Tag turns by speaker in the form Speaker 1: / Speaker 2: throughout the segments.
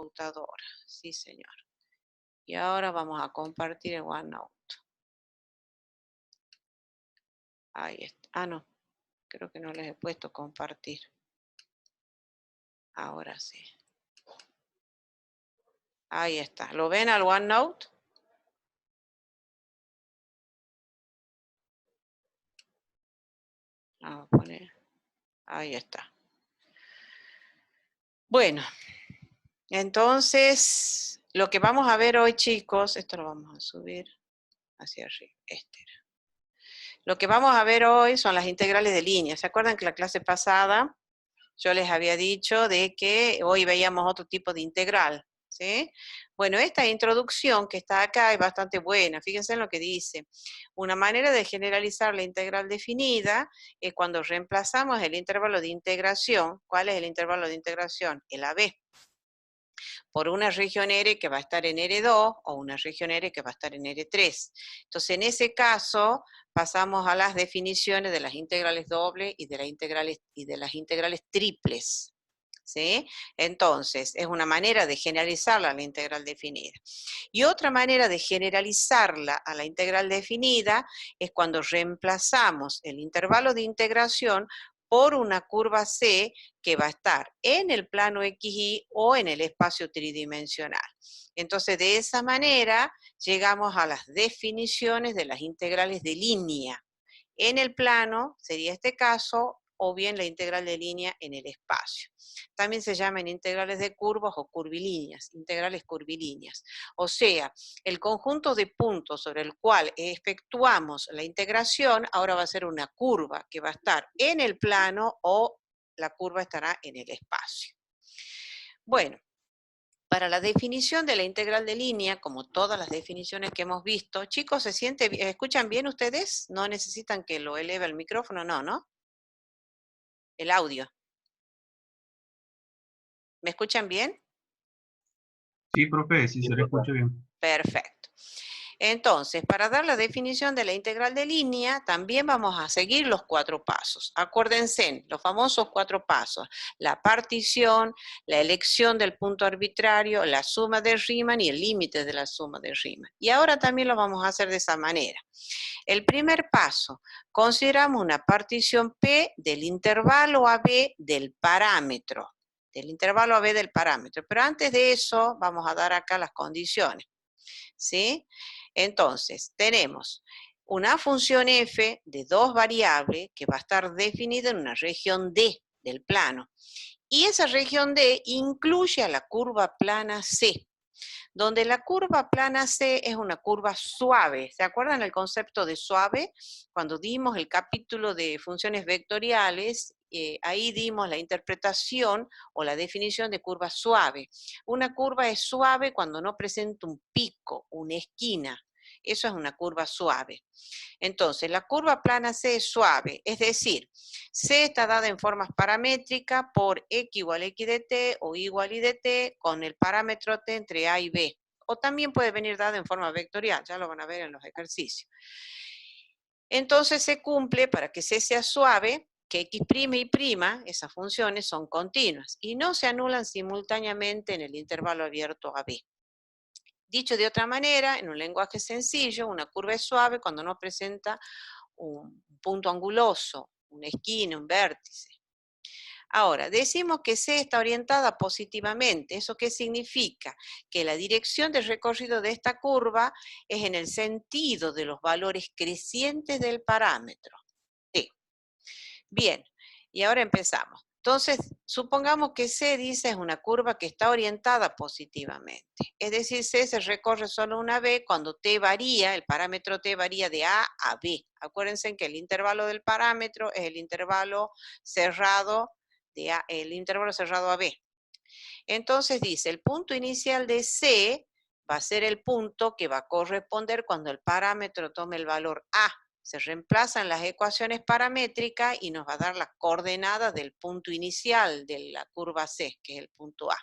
Speaker 1: computadora. Sí, señor. Y ahora vamos a compartir el OneNote. Ahí está. Ah, no. Creo que no les he puesto compartir. Ahora sí. Ahí está. ¿Lo ven al OneNote? Vamos a poner. Ahí está. Bueno. Entonces, lo que vamos a ver hoy, chicos, esto lo vamos a subir hacia arriba. Lo que vamos a ver hoy son las integrales de línea. ¿Se acuerdan que la clase pasada yo les había dicho de que hoy veíamos otro tipo de integral? ¿Sí? Bueno, esta introducción que está acá es bastante buena. Fíjense en lo que dice. Una manera de generalizar la integral definida es cuando reemplazamos el intervalo de integración. ¿Cuál es el intervalo de integración? El AB. Por una región R que va a estar en R2 o una región R que va a estar en R3. Entonces, en ese caso, pasamos a las definiciones de las integrales dobles y de las integrales triples. ¿Sí? Entonces, es una manera de generalizarla a la integral definida. Y otra manera de generalizarla a la integral definida es cuando reemplazamos el intervalo de integración por una curva C que va a estar en el plano XY o en el espacio tridimensional. Entonces, de esa manera, llegamos a las definiciones de las integrales de línea. En el plano, sería este caso, o bien la integral de línea en el espacio. También se llaman integrales de curvas o curvilíneas, integrales curvilíneas. O sea, el conjunto de puntos sobre el cual efectuamos la integración ahora va a ser una curva que va a estar en el plano o la curva estará en el espacio. Bueno, para la definición de la integral de línea, como todas las definiciones que hemos visto, chicos, ¿escuchan bien ustedes? ¿No necesitan que lo eleve el micrófono? No, ¿no? El audio. ¿Me escuchan bien?
Speaker 2: Sí, profe, sí se le escucha bien.
Speaker 1: Perfecto. Entonces, para dar la definición de la integral de línea, también vamos a seguir los 4 pasos. Acuérdense, los famosos 4 pasos. La partición, la elección del punto arbitrario, la suma de Riemann y el límite de la suma de Riemann. Y ahora también lo vamos a hacer de esa manera. El primer paso, consideramos una partición P del intervalo AB del parámetro. Del intervalo AB del parámetro. Pero antes de eso, vamos a dar acá las condiciones. ¿Sí? Entonces, tenemos una función f de 2 variables que va a estar definida en una región D del plano. Y esa región D incluye a la curva plana C, donde la curva plana C es una curva suave. ¿Se acuerdan el concepto de suave? Cuando dimos el capítulo de funciones vectoriales, ahí dimos la interpretación o la definición de curva suave. Una curva es suave cuando no presenta un pico, una esquina. Eso es una curva suave. Entonces, la curva plana C es suave, es decir, C está dada en formas paramétricas por X igual X de T o Y igual Y de T con el parámetro T entre A y B. O también puede venir dada en forma vectorial, ya lo van a ver en los ejercicios. Entonces se cumple, para que C sea suave, que X' y prima, esas funciones son continuas y no se anulan simultáneamente en el intervalo abierto AB. Dicho de otra manera, en un lenguaje sencillo, una curva es suave cuando no presenta un punto anguloso, una esquina, un vértice. Ahora, decimos que C está orientada positivamente. ¿Eso qué significa? Que la dirección de recorrido de esta curva es en el sentido de los valores crecientes del parámetro T. Bien, y ahora empezamos. Entonces, supongamos que C dice es una curva que está orientada positivamente. Es decir, C se recorre solo una vez cuando T varía, el parámetro T varía de A a B. Acuérdense que el intervalo del parámetro es el intervalo cerrado el intervalo cerrado a B. Entonces dice, el punto inicial de C va a ser el punto que va a corresponder cuando el parámetro tome el valor A. Se reemplazan las ecuaciones paramétricas y nos va a dar las coordenadas del punto inicial de la curva C, que es el punto A.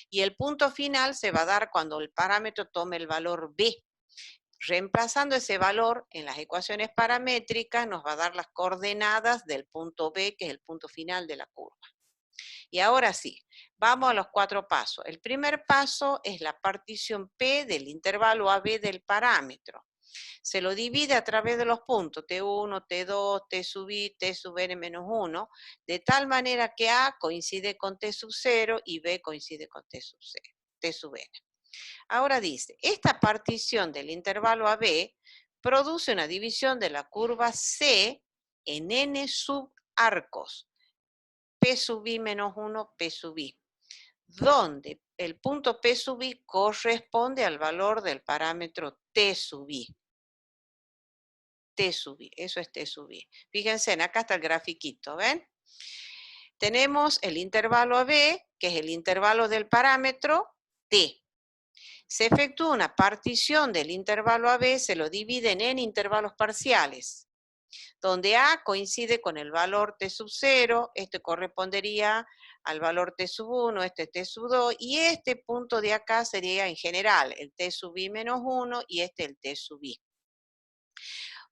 Speaker 1: Y el punto final se va a dar cuando el parámetro tome el valor B. Reemplazando ese valor en las ecuaciones paramétricas nos va a dar las coordenadas del punto B, que es el punto final de la curva. Y ahora sí, Vamos a los 4 pasos. El primer paso es la partición P del intervalo AB del parámetro. Se lo divide a través de los puntos T1, T2, T sub I, T sub n menos 1, de tal manera que A coincide con T sub 0 y B coincide con T sub 0, T sub n. Ahora dice, esta partición del intervalo AB produce una división de la curva C en n subarcos, P sub I menos 1, P sub I, donde el punto P sub I corresponde al valor del parámetro T sub I. T sub I, eso es T sub I. Fíjense, acá está el grafiquito, ¿ven? Tenemos el intervalo AB, que es el intervalo del parámetro T. Se efectúa una partición del intervalo AB, se lo dividen en intervalos parciales, donde A coincide con el valor T sub 0, este correspondería al valor T sub 1, este T sub 2, y este punto de acá sería en general el T sub I menos 1 y este el T sub I.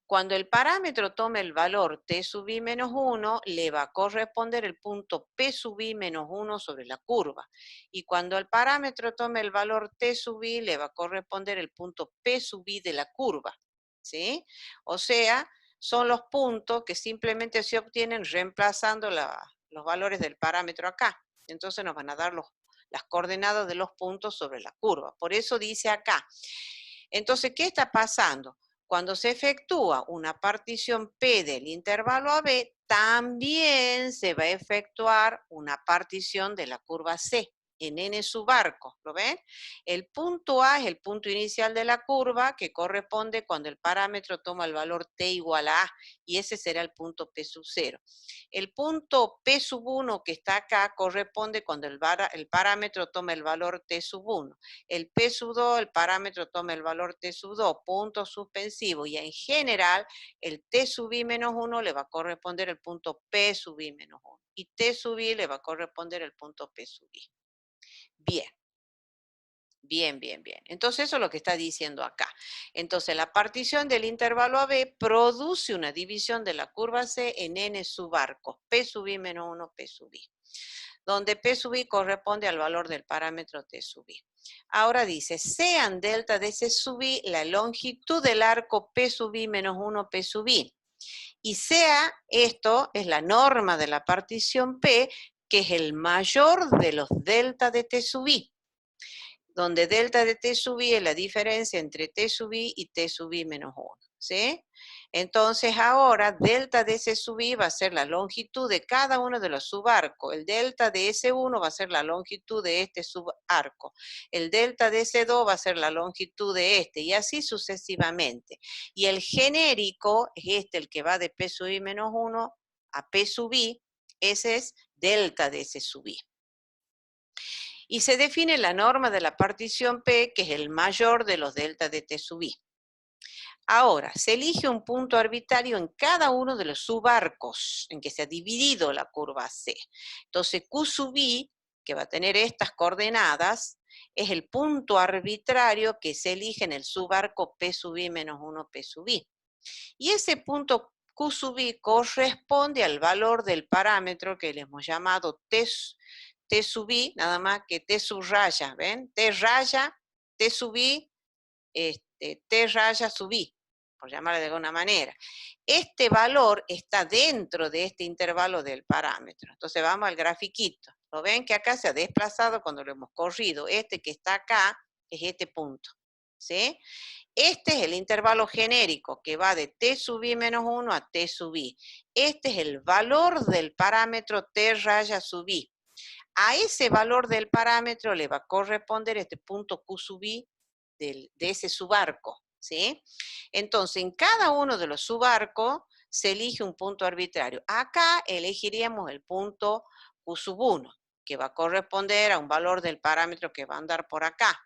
Speaker 1: Cuando el parámetro tome el valor T sub I menos 1, le va a corresponder el punto P sub I menos 1 sobre la curva. Y cuando el parámetro tome el valor T sub I, le va a corresponder el punto P sub I de la curva. ¿Sí? O sea, son los puntos que simplemente se obtienen reemplazando los valores del parámetro acá. Entonces nos van a dar las coordenadas de los puntos sobre la curva. Por eso dice acá. Entonces, ¿qué está pasando? Cuando se efectúa una partición P del intervalo AB, también se va a efectuar una partición de la curva C en n subarcos, ¿lo ven? El punto A es el punto inicial de la curva que corresponde cuando el parámetro toma el valor t igual a A, y ese será el punto P sub 0. El punto P sub 1 que está acá corresponde cuando el parámetro toma el valor t sub 1. El P sub 2, el parámetro toma el valor t sub 2, punto suspensivo, y en general el t sub I menos 1 le va a corresponder el punto P sub I menos 1, y t sub I le va a corresponder el punto P sub I. Bien. Bien, bien, bien. Entonces eso es lo que está diciendo acá. Entonces la partición del intervalo AB produce una división de la curva C en n subarcos, P sub I menos 1, P sub I, donde P sub I corresponde al valor del parámetro T sub I. Ahora dice, sean delta de C sub I la longitud del arco P sub I menos 1, P sub I. Y sea, esto es la norma de la partición P, que es el mayor de los delta de T sub I, donde delta de T sub I es la diferencia entre T sub I y T sub I menos 1, ¿sí? Entonces ahora delta de S sub I va a ser la longitud de cada uno de los subarcos. El delta de S1 va a ser la longitud de este subarco. El delta de S2 va a ser la longitud de este, y así sucesivamente. Y el genérico es este, el que va de P sub I menos 1 a P sub I, ese es delta de S sub I. Y se define la norma de la partición P, que es el mayor de los delta de T sub I. Ahora, se elige un punto arbitrario en cada uno de los subarcos en que se ha dividido la curva C. Entonces, Q sub I, que va a tener estas coordenadas, es el punto arbitrario que se elige en el subarco P sub I menos 1, P sub I. Y ese punto Q sub I corresponde al valor del parámetro que le hemos llamado T sub I, nada más que T subraya, ¿ven? T raya, T sub I, T raya sub I, por llamarlo de alguna manera. Este valor está dentro de este intervalo del parámetro. Entonces vamos al grafiquito. ¿Lo ven que acá se ha desplazado cuando lo hemos corrido? Este que está acá es este punto, ¿sí? Este es el intervalo genérico que va de T sub I menos 1 a T sub I. Este es el valor del parámetro T raya sub I. A ese valor del parámetro le va a corresponder este punto Q sub I de ese subarco, ¿sí? Entonces, en cada uno de los subarcos se elige un punto arbitrario. Acá elegiríamos el punto Q sub 1, que va a corresponder a un valor del parámetro que va a andar por acá.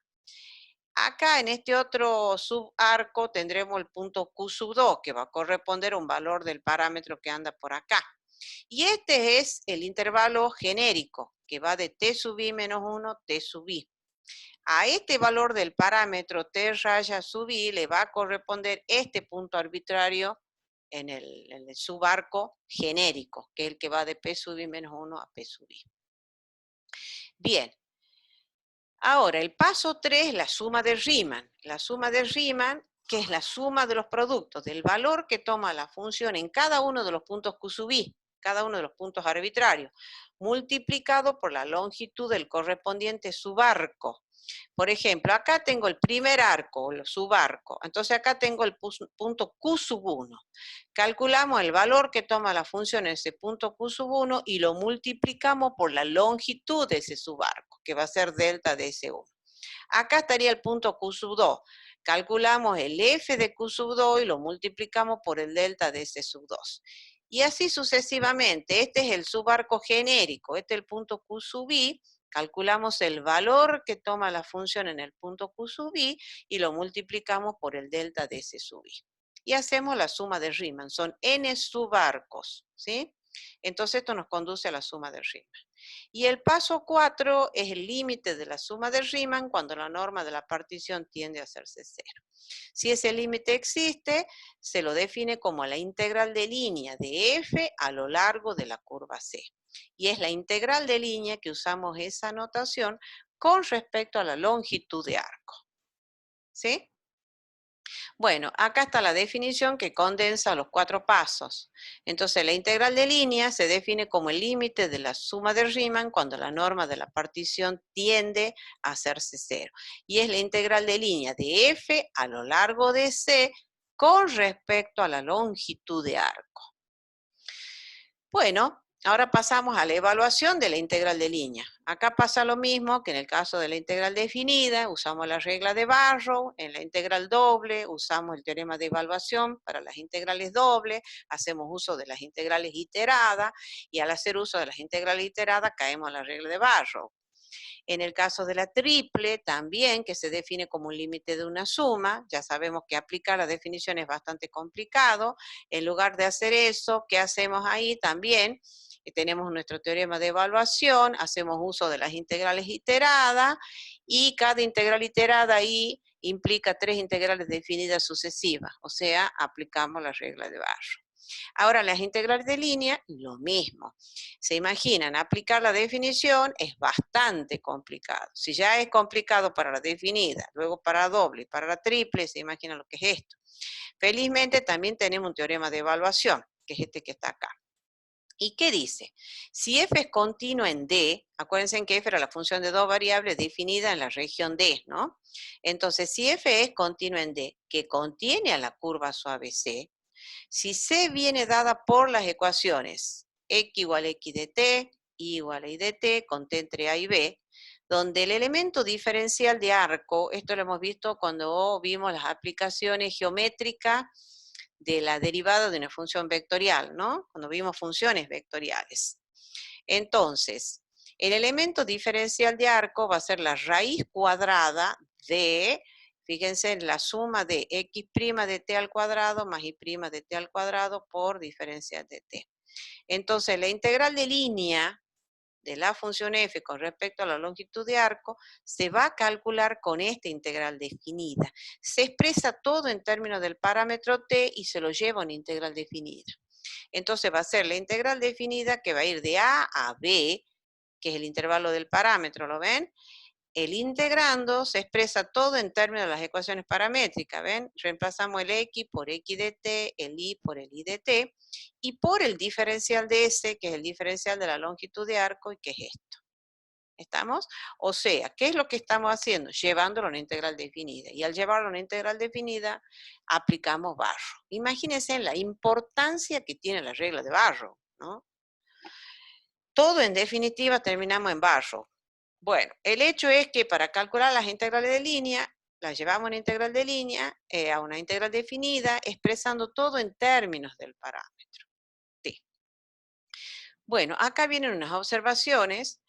Speaker 1: Acá en este otro subarco tendremos el punto Q sub 2, que va a corresponder a un valor del parámetro que anda por acá. Y este es el intervalo genérico, que va de T sub I menos 1, T sub I. A este valor del parámetro T raya sub I le va a corresponder este punto arbitrario en el subarco genérico, que es el que va de P sub I menos 1 a P sub I. Bien. Ahora, el paso 3 es la suma de Riemann. La suma de Riemann, que es la suma de los productos del valor que toma la función en cada uno de los puntos Q sub i, cada uno de los puntos arbitrarios, multiplicado por la longitud del correspondiente subarco. Por ejemplo, acá tengo el primer arco, o el subarco. Entonces acá tengo el punto Q sub 1. Calculamos el valor que toma la función en ese punto Q sub 1 y lo multiplicamos por la longitud de ese subarco, que va a ser delta de ese 1. Acá estaría el punto Q sub 2. Calculamos el F de Q sub 2 y lo multiplicamos por el delta de ese sub 2. Y así sucesivamente. Este es el subarco genérico, este es el punto Q sub i. Calculamos el valor que toma la función en el punto Q sub i y lo multiplicamos por el delta de ese sub i. Y hacemos la suma de Riemann, son n subarcos, ¿sí? Entonces esto nos conduce a la suma de Riemann. Y el paso 4 es el límite de la suma de Riemann cuando la norma de la partición tiende a hacerse 0. Si ese límite existe, se lo define como la integral de línea de f a lo largo de la curva C. Y es la integral de línea que usamos esa notación con respecto a la longitud de arco. ¿Sí? Bueno, acá está la definición que condensa los 4 pasos. Entonces, la integral de línea se define como el límite de la suma de Riemann cuando la norma de la partición tiende a hacerse 0. Y es la integral de línea de f a lo largo de C con respecto a la longitud de arco. Bueno, ahora pasamos a la evaluación de la integral de línea. Acá pasa lo mismo que en el caso de la integral definida, usamos la regla de Barrow. En la integral doble usamos el teorema de evaluación para las integrales dobles, hacemos uso de las integrales iteradas, y al hacer uso de las integrales iteradas caemos en la regla de Barrow. En el caso de la triple, también, que se define como un límite de una suma, ya sabemos que aplicar la definición es bastante complicado. En lugar de hacer eso, ¿qué hacemos ahí también? Tenemos nuestro teorema de evaluación, hacemos uso de las integrales iteradas, y cada integral iterada ahí implica 3 integrales definidas sucesivas, o sea, aplicamos la regla de Barrow. Ahora, las integrales de línea, lo mismo. Se imaginan, aplicar la definición es bastante complicado. Si ya es complicado para la definida, luego para la doble y para la triple, se imaginan lo que es esto. Felizmente también tenemos un teorema de evaluación, que es este que está acá. ¿Y qué dice? Si f es continuo en D, acuérdense que f era la función de dos variables definida en la región D, ¿no? Entonces, si f es continuo en D, que contiene a la curva suave C, si C viene dada por las ecuaciones x igual a x de t, y igual a y de t, con t entre a y b, donde el elemento diferencial de arco, esto lo hemos visto cuando vimos las aplicaciones geométricas de la derivada de una función vectorial, ¿no? Cuando vimos funciones vectoriales. Entonces, el elemento diferencial de arco va a ser la raíz cuadrada de, fíjense, en la suma de x' de t al cuadrado más y' de t al cuadrado por diferencial de t. Entonces, la integral de línea de la función f con respecto a la longitud de arco se va a calcular con esta integral definida. Se expresa todo en términos del parámetro t y se lo lleva a una integral definida. Entonces va a ser la integral definida que va a ir de a a b, que es el intervalo del parámetro, ¿lo ven? El integrando se expresa todo en términos de las ecuaciones paramétricas, ¿ven? Reemplazamos el x por x de t, el y por el y de t, y por el diferencial de s, que es el diferencial de la longitud de arco, y que es esto. ¿Estamos? O sea, ¿qué es lo que estamos haciendo? Llevándolo a una integral definida. Y al llevarlo a una integral definida, aplicamos Barrow. Imagínense la importancia que tiene la regla de Barrow, ¿no? Todo en definitiva terminamos en Barrow. Bueno, el hecho es que para calcular las integrales de línea, las llevamos a una integral de línea, a una integral definida, expresando todo en términos del parámetro t. Bueno, acá vienen unas observaciones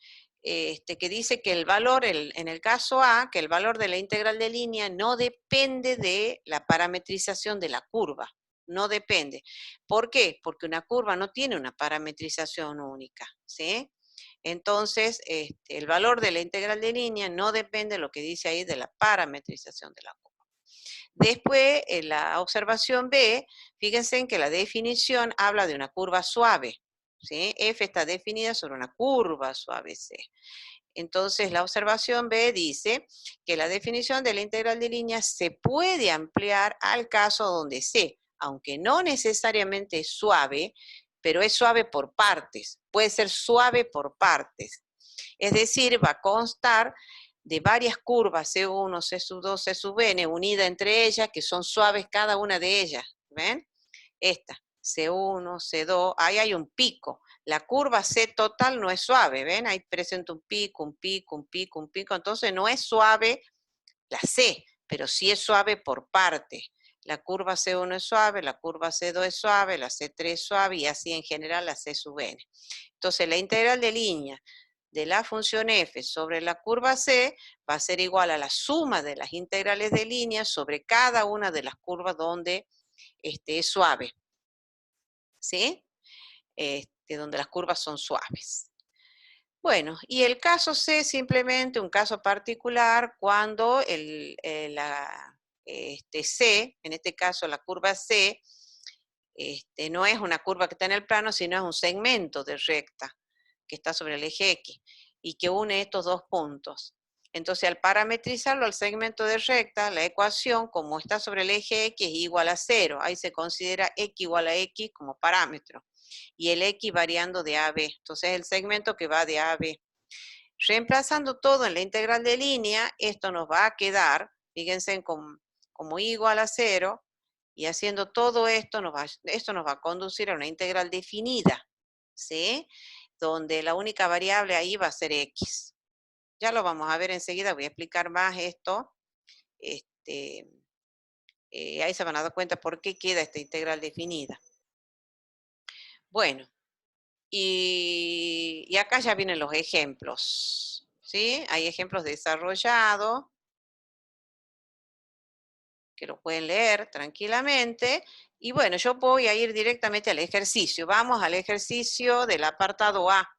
Speaker 1: que dice que el valor, en el caso A, que el valor de la integral de línea no depende de la parametrización de la curva. No depende. ¿Por qué? Porque una curva no tiene una parametrización única, ¿sí? Entonces, el valor de la integral de línea no depende de lo que dice ahí de la parametrización de la curva. Después, en la observación B, fíjense en que la definición habla de una curva suave, ¿sí? F está definida sobre una curva suave C. Entonces, la observación B dice que la definición de la integral de línea se puede ampliar al caso donde C, aunque no necesariamente es suave, pero es suave por partes, puede ser suave por partes. Es decir, va a constar de varias curvas, C1, C sub 2, C sub n, unidas entre ellas, que son suaves cada una de ellas. ¿Ven? Esta, C1, C2, ahí hay un pico. La curva C total no es suave, ¿ven? Ahí presenta un pico, un pico, un pico, un pico. Entonces no es suave la C, pero sí es suave por parte. La curva C1 es suave, la curva C2 es suave, la C3 es suave y así en general la C sub n. Entonces la integral de línea de la función f sobre la curva C va a ser igual a la suma de las integrales de línea sobre cada una de las curvas donde es suave. ¿Sí? Donde las curvas son suaves. Bueno, y el caso C, simplemente un caso particular cuando C, en este caso la curva C, no es una curva que está en el plano, sino es un segmento de recta que está sobre el eje X y que une estos dos puntos. Entonces, al parametrizarlo al segmento de recta, la ecuación, como está sobre el eje X, es igual a 0. Ahí se considera X igual a X como parámetro. Y el X variando de A a B. Entonces, el segmento que va de A a B. Reemplazando todo en la integral de línea, esto nos va a quedar, fíjense, como Y igual a 0, y haciendo todo esto nos va a conducir a una integral definida, ¿sí? Donde la única variable ahí va a ser X. Ya lo vamos a ver enseguida, voy a explicar más esto. Ahí se van a dar cuenta por qué queda esta integral definida. Bueno, y acá ya vienen los ejemplos, ¿sí? Hay ejemplos desarrollados que lo pueden leer tranquilamente. Y bueno, yo voy a ir directamente al ejercicio. Vamos al ejercicio del apartado A.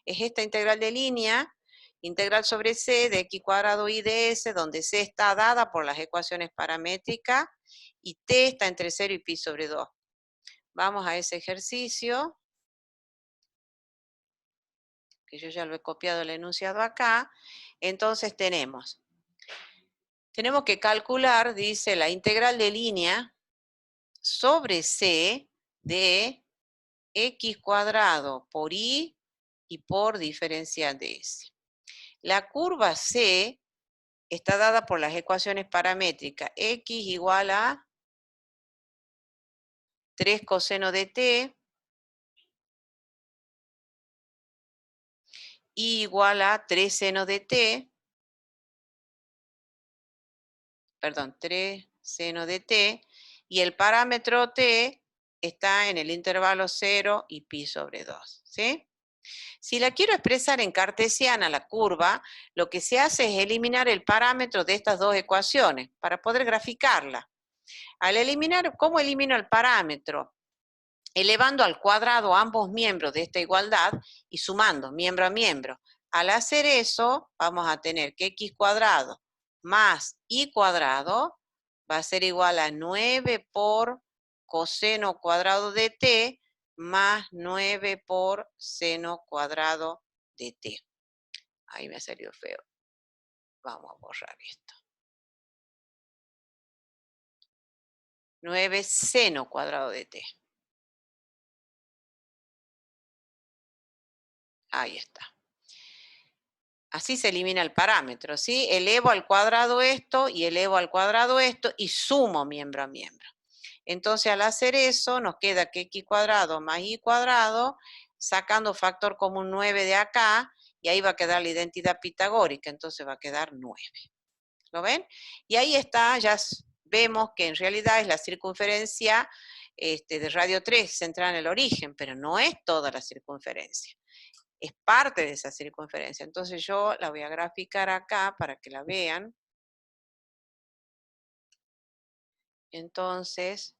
Speaker 1: Es esta integral de línea, integral sobre C de x cuadrado y de S, donde C está dada por las ecuaciones paramétricas y T está entre 0 y pi sobre 2. Vamos a ese ejercicio, que yo ya lo he copiado el enunciado acá. Entonces tenemos que calcular, dice, la integral de línea sobre C de x cuadrado por y por diferencial de S. La curva C está dada por las ecuaciones paramétricas x igual a 3 coseno de t, y igual a 3 seno de t, perdón, 3 seno de t, y el parámetro t está en el intervalo 0 y pi sobre 2, ¿sí? Si la quiero expresar en cartesiana, la curva, lo que se hace es eliminar el parámetro de estas dos ecuaciones para poder graficarla. Al eliminar, ¿cómo elimino el parámetro? Elevando al cuadrado ambos miembros de esta igualdad y sumando miembro a miembro. Al hacer eso, vamos a tener que x cuadrado más y cuadrado va a ser igual a 9 por coseno cuadrado de t más 9 por seno cuadrado de t. Ahí me ha salido feo. Vamos a borrar esto. 9 seno cuadrado de t. Ahí está. Así se elimina el parámetro, ¿sí? Elevo al cuadrado esto y elevo al cuadrado esto y sumo miembro a miembro. Entonces, al hacer eso, nos queda que x cuadrado más y cuadrado, sacando factor común 9 de acá, y ahí va a quedar la identidad pitagórica, entonces va a quedar 9. ¿Lo ven? Y ahí está, ya vemos que en realidad es la circunferencia de radio 3 centrada en el origen, pero no es toda la circunferencia. Es parte de esa circunferencia. Entonces yo la voy a graficar acá para que la vean. Entonces,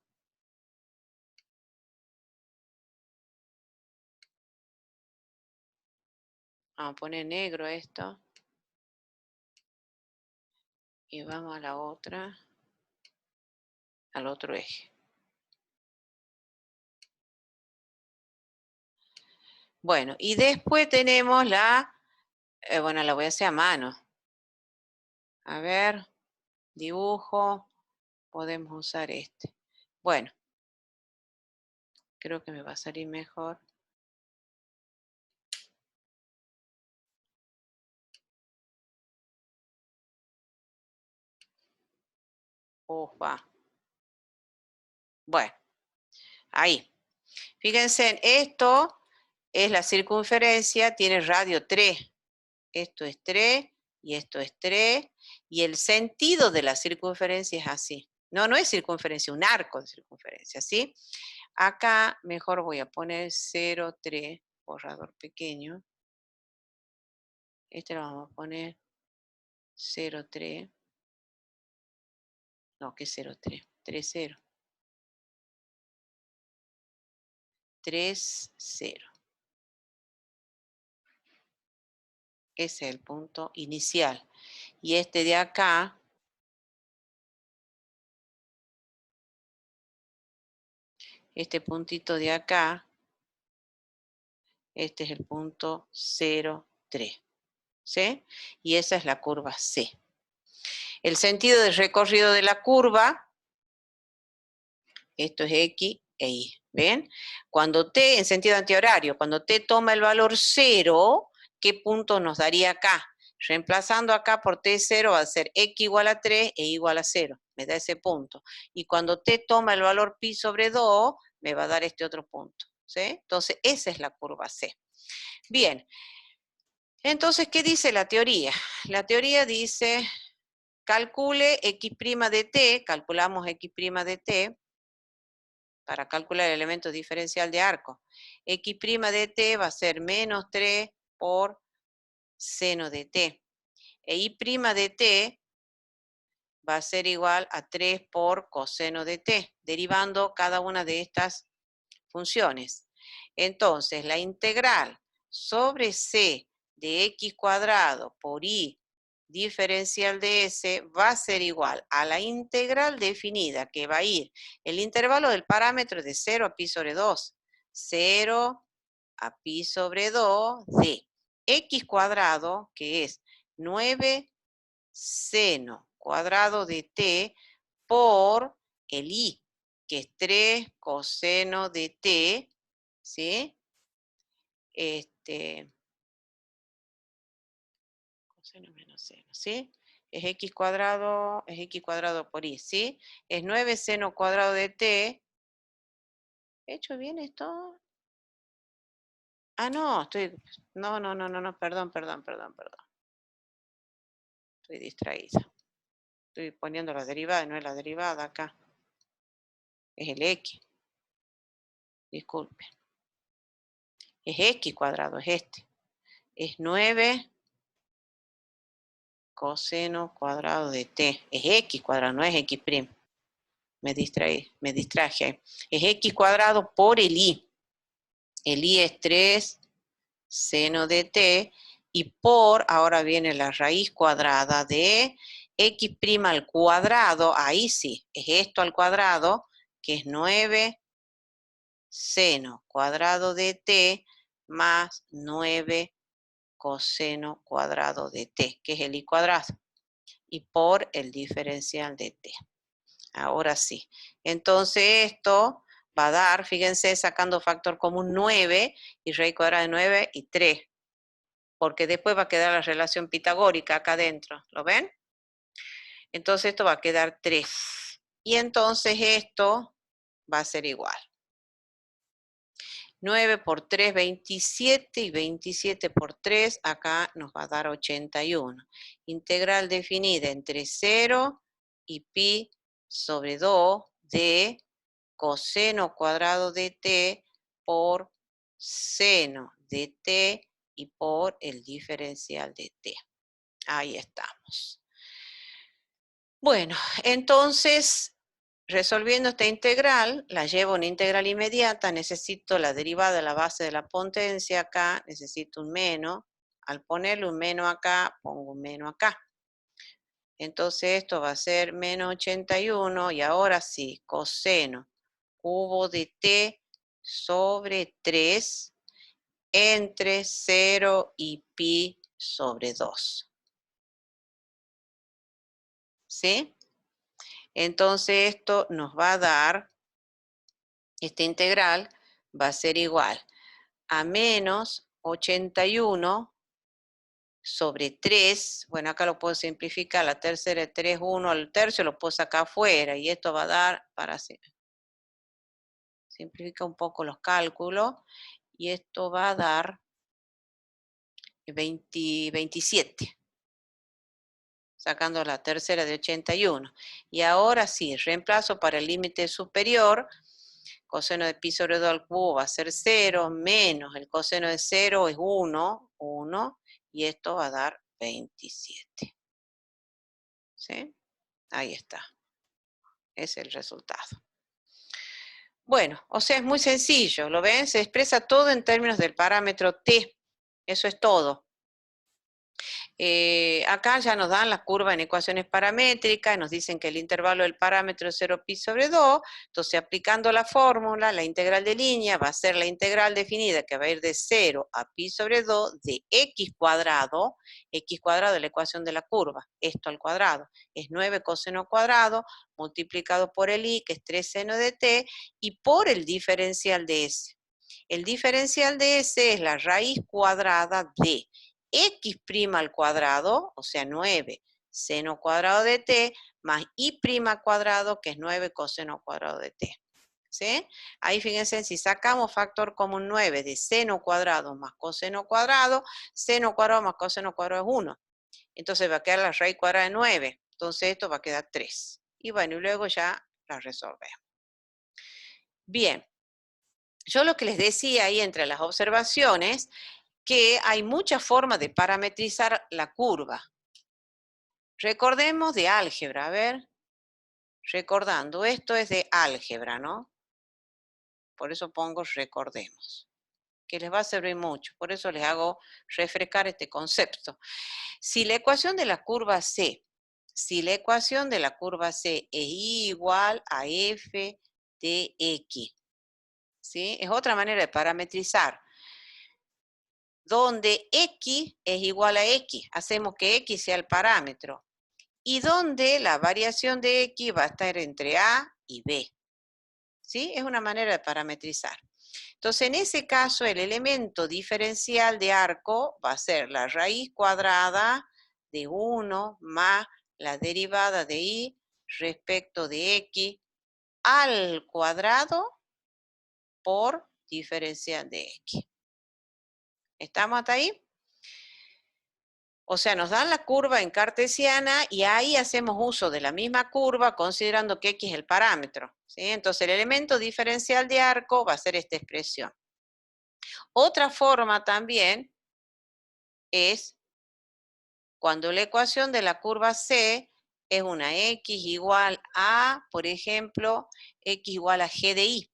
Speaker 1: vamos a poner negro esto. Y vamos a la otra, al otro eje. Bueno, y después tenemos la Bueno, la voy a hacer a mano. A ver, dibujo, podemos usar este. Bueno, creo que me va a salir mejor. Ufa. Bueno, ahí. Fíjense, esto es la circunferencia, tiene radio 3. Esto es 3 y esto es 3. Y el sentido de la circunferencia es así. No, no es circunferencia, un arco de circunferencia, ¿sí? Acá mejor voy a poner 0,3, borrador pequeño. Este lo vamos a poner 0,3. No, ¿qué 0,3? 3,0. 3,0. Ese es el punto inicial. Y este de acá, este puntito de acá, este es el punto 0,3. ¿Sí? Y esa es la curva C. El sentido del recorrido de la curva, esto es X e Y. ¿Ven? Cuando T, en sentido antihorario, cuando T toma el valor 0, ¿qué punto nos daría acá? Reemplazando acá por T0 va a ser X igual a 3 e Y igual a 0. Me da ese punto. Y cuando T toma el valor pi sobre 2, me va a dar este otro punto. ¿Sí? Entonces, esa es la curva C. Bien. Entonces, ¿qué dice la teoría? La teoría dice, calcule X' de T, calculamos X' de T, para calcular el elemento diferencial de arco. X' de T va a ser menos 3 por seno de T. E Y' de T va a ser igual a 3 por coseno de T, derivando cada una de estas funciones. Entonces, la integral sobre C de X cuadrado por Y diferencial de S va a ser igual a la integral definida, que va a ir el intervalo del parámetro de 0 a pi sobre 2. 0 a pi sobre 2 de X cuadrado, que es 9 seno cuadrado de T por el I, que es 3 coseno de T, ¿sí? Coseno menos seno, ¿sí? Es X cuadrado por I, ¿sí? Es 9 seno cuadrado de T. ¿He hecho bien esto? Ah, no, no, perdón. Estoy distraída. Estoy poniendo la derivada, no es la derivada acá. Es el X. Disculpen. Es X cuadrado, es este. Es 9 coseno cuadrado de T. Es X cuadrado, no es X'. Me distraje ahí. Es X cuadrado por el I. El I es 3 seno de T y por, ahora viene la raíz cuadrada de X' al cuadrado, ahí sí, es esto al cuadrado, que es 9 seno cuadrado de T más 9 coseno cuadrado de T, que es el I cuadrado, y por el diferencial de T. Ahora sí. Entonces esto va a dar, fíjense, sacando factor común 9 y raíz cuadrada de 9 y 3. Porque después va a quedar la relación pitagórica acá adentro. ¿Lo ven? Entonces esto va a quedar 3. Y entonces esto va a ser igual. 9 por 3, 27, y 27 por 3, acá nos va a dar 81. Integral definida entre 0 y pi sobre 2 de coseno cuadrado de t por seno de t y por el diferencial de t. Ahí estamos. Bueno, entonces, resolviendo esta integral, la llevo a una integral inmediata, necesito la derivada de la base de la potencia acá, necesito un menos. Al ponerle un menos acá, pongo un menos acá. Entonces esto va a ser menos 81 y ahora sí, coseno cubo de t sobre 3 entre 0 y pi sobre 2. ¿Sí? Entonces esto nos va a dar, esta integral va a ser igual a menos 81 sobre 3, bueno, acá lo puedo simplificar, la tercera es 3, 1 al tercio, lo puedo sacar afuera, y esto va a dar, simplifica un poco los cálculos, y esto va a dar 27, sacando la tercera de 81. Y ahora sí, reemplazo para el límite superior, coseno de pi sobre 2 al cubo va a ser 0, menos el coseno de 0 es 1, y esto va a dar 27. ¿Sí? Ahí está. Es el resultado. Bueno, o sea, es muy sencillo, ¿lo ven? Se expresa todo en términos del parámetro t. Eso es todo. Acá ya nos dan la curva en ecuaciones paramétricas, nos dicen que el intervalo del parámetro es 0 pi sobre 2, entonces aplicando la fórmula, la integral de línea va a ser la integral definida que va a ir de 0 a pi sobre 2 de x cuadrado es la ecuación de la curva, esto al cuadrado, es 9 coseno cuadrado multiplicado por el i, que es 3 seno de t, y por el diferencial de s. El diferencial de s es la raíz cuadrada de x' al cuadrado, o sea 9 seno cuadrado de t, más y' cuadrado, que es 9 coseno cuadrado de t. ¿Sí? Ahí fíjense, si sacamos factor común 9 de seno cuadrado más coseno cuadrado más coseno cuadrado es 1. Entonces va a quedar la raíz cuadrada de 9. Entonces esto va a quedar 3. Y bueno, y luego ya la resolvemos. Bien, yo lo que les decía ahí entre las observaciones, que hay muchas formas de parametrizar la curva. Recordemos de álgebra, a ver, recordando, esto es de álgebra, ¿no? Por eso pongo recordemos, que les va a servir mucho, por eso les hago refrescar este concepto. Si la ecuación de la curva C, es igual a f de x, ¿sí? Es otra manera de parametrizar. Donde x es igual a x, hacemos que x sea el parámetro, y donde la variación de x va a estar entre a y b. ¿Sí? Es una manera de parametrizar. Entonces, en ese caso, el elemento diferencial de arco va a ser la raíz cuadrada de 1 más la derivada de y respecto de x al cuadrado por diferencial de x. ¿Estamos hasta ahí? O sea, nos dan la curva en cartesiana y ahí hacemos uso de la misma curva considerando que x es el parámetro, ¿sí? Entonces el elemento diferencial de arco va a ser esta expresión. Otra forma también es cuando la ecuación de la curva C es una x igual a, por ejemplo, x igual a g de y.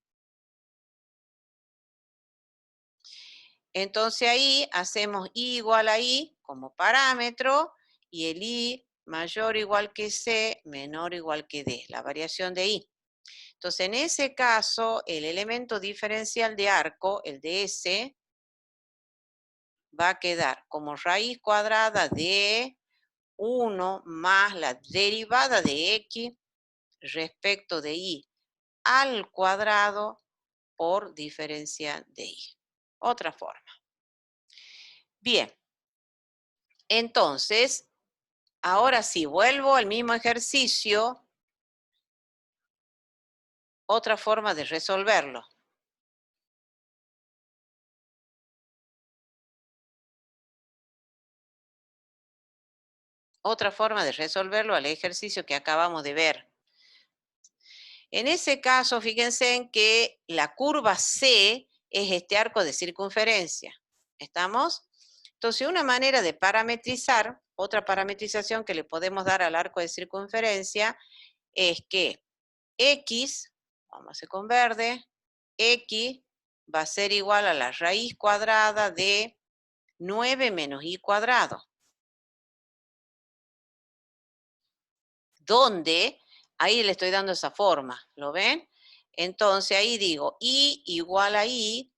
Speaker 1: Entonces ahí hacemos y igual a y como parámetro y el y mayor o igual que c, menor o igual que d, la variación de y. Entonces en ese caso el elemento diferencial de arco, el de s, va a quedar como raíz cuadrada de 1 más la derivada de x respecto de y al cuadrado por diferencial de y. Otra forma. Bien, entonces, ahora sí, vuelvo al mismo ejercicio, otra forma de resolverlo. Otra forma de resolverlo al ejercicio que acabamos de ver. En ese caso, fíjense en que la curva C es este arco de circunferencia. ¿Estamos? Entonces, una manera de parametrizar, otra parametrización que le podemos dar al arco de circunferencia, es que x, vamos a hacer con verde, x va a ser igual a la raíz cuadrada de 9 menos y cuadrado. Donde, ahí le estoy dando esa forma, ¿lo ven? Entonces ahí digo y igual a y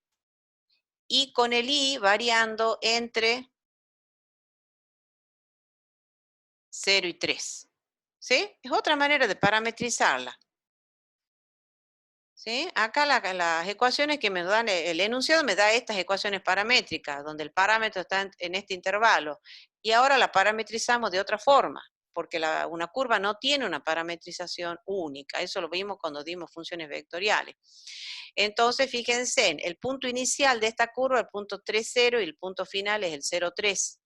Speaker 1: con el y variando entre 0 y 3. ¿Sí? Es otra manera de parametrizarla. ¿Sí? Acá las ecuaciones que me dan, el enunciado me da estas ecuaciones paramétricas, donde el parámetro está en este intervalo. Y ahora la parametrizamos de otra forma, porque una curva no tiene una parametrización única. Eso lo vimos cuando dimos funciones vectoriales. Entonces, fíjense, el punto inicial de esta curva, el punto 3, 0, y el punto final es el 0, 3.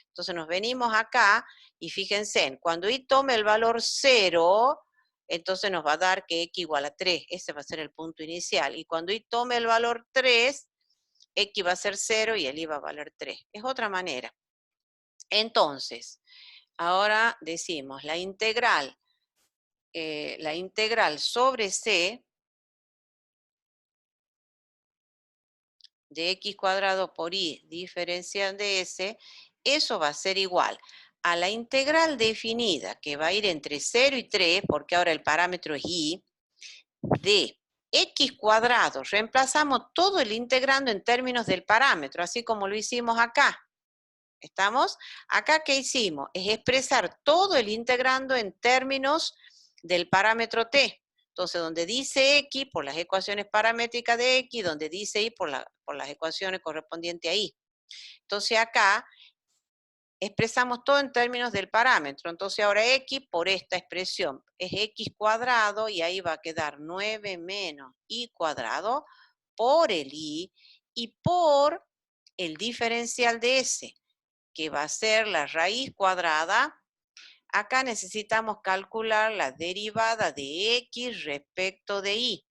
Speaker 1: Entonces nos venimos acá y fíjense, cuando y tome el valor 0, entonces nos va a dar que x igual a 3. Ese va a ser el punto inicial. Y cuando y tome el valor 3, x va a ser 0 y el y va a valer 3. Es otra manera. Entonces, ahora decimos la integral sobre c de x cuadrado por y diferencial de s, eso va a ser igual a la integral definida, que va a ir entre 0 y 3, porque ahora el parámetro es y, de x cuadrado. Reemplazamos todo el integrando en términos del parámetro, así como lo hicimos acá. ¿Estamos? Acá, ¿qué hicimos? Es expresar todo el integrando en términos del parámetro t. Entonces, donde dice x por las ecuaciones paramétricas de x, donde dice y por las ecuaciones correspondientes a y. Entonces, acá expresamos todo en términos del parámetro. Entonces, ahora x por esta expresión es x cuadrado y ahí va a quedar 9 menos y cuadrado por el y por el diferencial de s, que va a ser la raíz cuadrada. Acá necesitamos calcular la derivada de x respecto de y.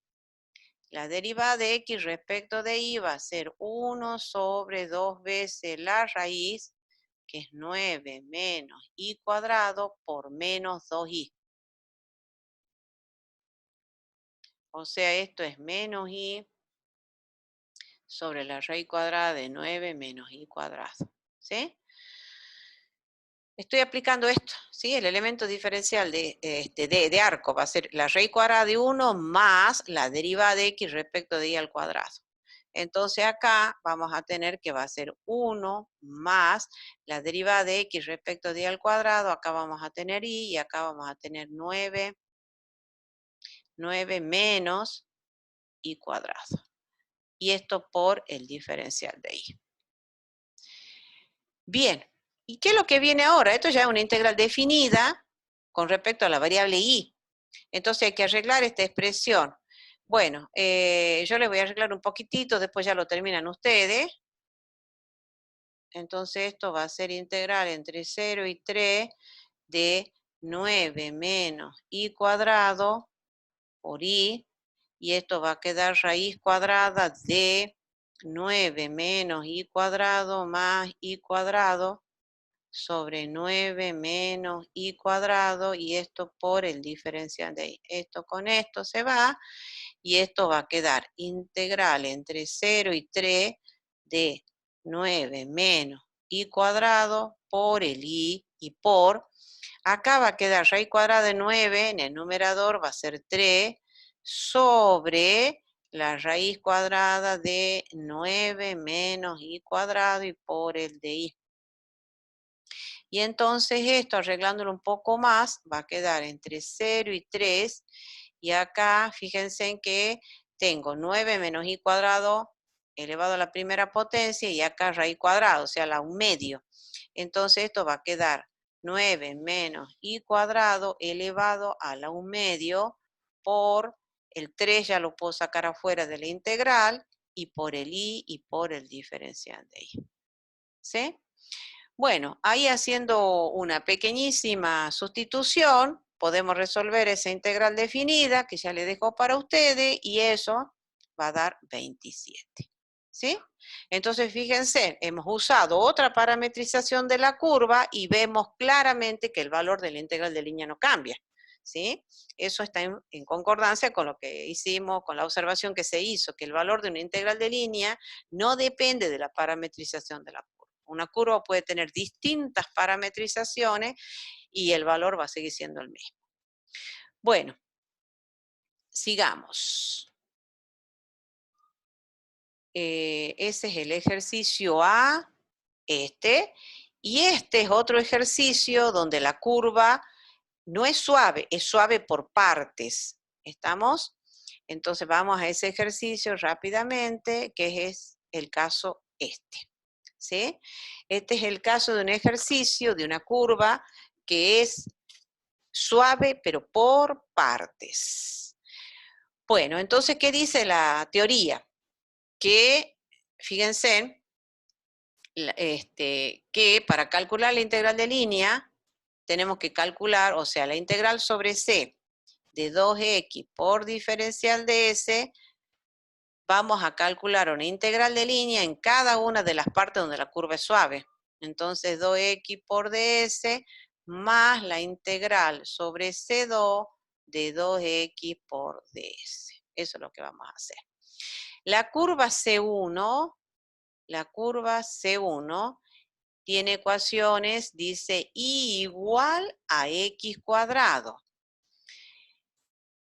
Speaker 1: La derivada de x respecto de y va a ser 1 sobre 2 veces la raíz, que es 9 menos y cuadrado por menos 2y. O sea, esto es menos y sobre la raíz cuadrada de 9 menos y cuadrado. ¿Sí? Estoy aplicando esto, ¿sí? El elemento diferencial de arco va a ser la raíz cuadrada de 1 más la derivada de x respecto de y al cuadrado. Entonces acá vamos a tener que va a ser 1 más la derivada de x respecto de y al cuadrado. Acá vamos a tener y acá vamos a tener 9 menos y cuadrado. Y esto por el diferencial de y. Bien, ¿y qué es lo que viene ahora? Esto ya es una integral definida con respecto a la variable y. Entonces hay que arreglar esta expresión. Bueno, yo les voy a arreglar un poquitito, después ya lo terminan ustedes. Entonces esto va a ser integral entre 0 y 3 de 9 menos y cuadrado por y. Y esto va a quedar raíz cuadrada de 9 menos y cuadrado más y cuadrado sobre 9 menos y cuadrado, y esto por el diferencial de y. Esto con esto se va, y esto va a quedar integral entre 0 y 3 de 9 menos y cuadrado por el y por, acá va a quedar raíz cuadrada de 9, en el numerador va a ser 3, sobre la raíz cuadrada de 9 menos y cuadrado y por el de y. Y entonces esto, arreglándolo un poco más, va a quedar entre 0 y 3. Y acá, fíjense en que tengo 9 menos y cuadrado elevado a la primera potencia y acá raíz cuadrada, o sea, un medio. Entonces esto va a quedar 9 menos y cuadrado elevado a la 1 medio por el 3, ya lo puedo sacar afuera de la integral, y por el y por el diferencial de y. ¿Sí? Bueno, ahí haciendo una pequeñísima sustitución, podemos resolver esa integral definida que ya le dejo para ustedes, y eso va a dar 27. ¿Sí? Entonces, fíjense, hemos usado otra parametrización de la curva y vemos claramente que el valor de la integral de línea no cambia. ¿Sí? Eso está en concordancia con lo que hicimos, con la observación que se hizo, que el valor de una integral de línea no depende de la parametrización de la curva. Una curva puede tener distintas parametrizaciones y el valor va a seguir siendo el mismo. Bueno, sigamos. Ese es el ejercicio A, Y este es otro ejercicio donde la curva no es suave por partes. ¿Estamos? Entonces vamos a ese ejercicio rápidamente, que es el caso este. ¿Sí? Este es el caso de un ejercicio, de una curva que es suave, pero por partes. Bueno, entonces, ¿qué dice la teoría? Que, fíjense, que para calcular la integral de línea, tenemos que calcular, o sea, la integral sobre C de 2x por diferencial de S, vamos a calcular una integral de línea en cada una de las partes donde la curva es suave. Entonces, 2x por ds más la integral sobre C2 de 2x por ds. Eso es lo que vamos a hacer. La curva C1 tiene ecuaciones, dice y igual a x cuadrado.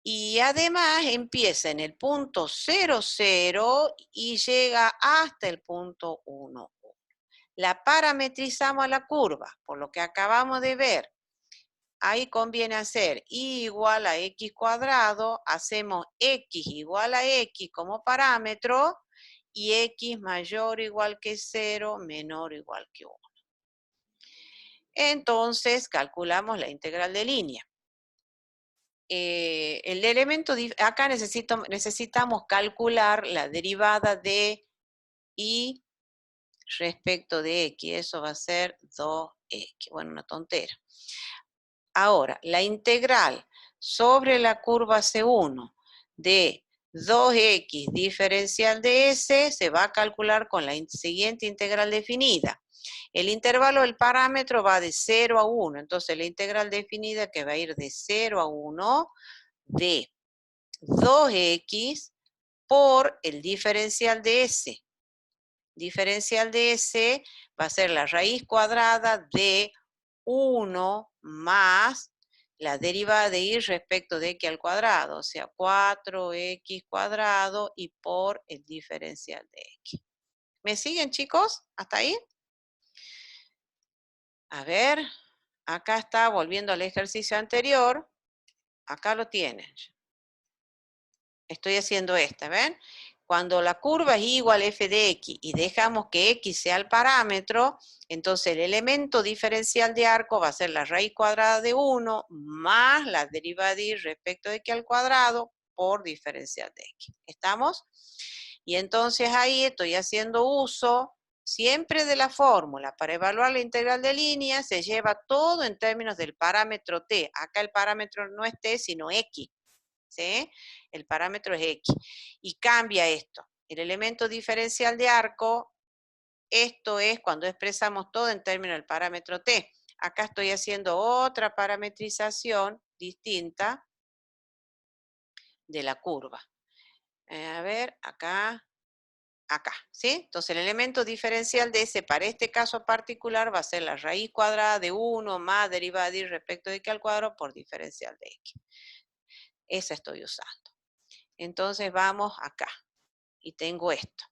Speaker 1: Y además empieza en el punto 0, 0 y llega hasta el punto 1. La parametrizamos a la curva, por lo que acabamos de ver. Ahí conviene hacer y igual a x cuadrado, hacemos x igual a x como parámetro y x mayor o igual que 0, menor o igual que 1. Entonces calculamos la integral de línea. El elemento, acá necesitamos calcular la derivada de y respecto de x, eso va a ser 2x, bueno, una tontera. Ahora, la integral sobre la curva C1 de 2x diferencial de S se va a calcular con la siguiente integral definida. El intervalo del parámetro va de 0 a 1, entonces la integral definida que va a ir de 0 a 1 de 2x por el diferencial de S. Diferencial de S va a ser la raíz cuadrada de 1 más la derivada de y respecto de x al cuadrado, o sea, 4x cuadrado y por el diferencial de x. ¿Me siguen, chicos? ¿Hasta ahí? A ver, acá está, volviendo al ejercicio anterior, acá lo tienen. Estoy haciendo esta, ¿ven? Cuando la curva es igual a f de x y dejamos que x sea el parámetro, entonces el elemento diferencial de arco va a ser la raíz cuadrada de 1 más la derivada de y respecto de x al cuadrado por diferencial de x. ¿Estamos? Y entonces ahí estoy haciendo uso siempre de la fórmula. Para evaluar la integral de línea se lleva todo en términos del parámetro t. Acá el parámetro no es t, sino x. ¿Sí? El parámetro es x. Y cambia esto. El elemento diferencial de arco, esto es cuando expresamos todo en términos del parámetro t. Acá estoy haciendo otra parametrización distinta de la curva. A ver, acá, ¿sí? Entonces el elemento diferencial de ese para este caso particular va a ser la raíz cuadrada de 1 más derivada de y respecto de x al cuadrado por diferencial de x. Esa estoy usando. Entonces vamos acá y tengo esto.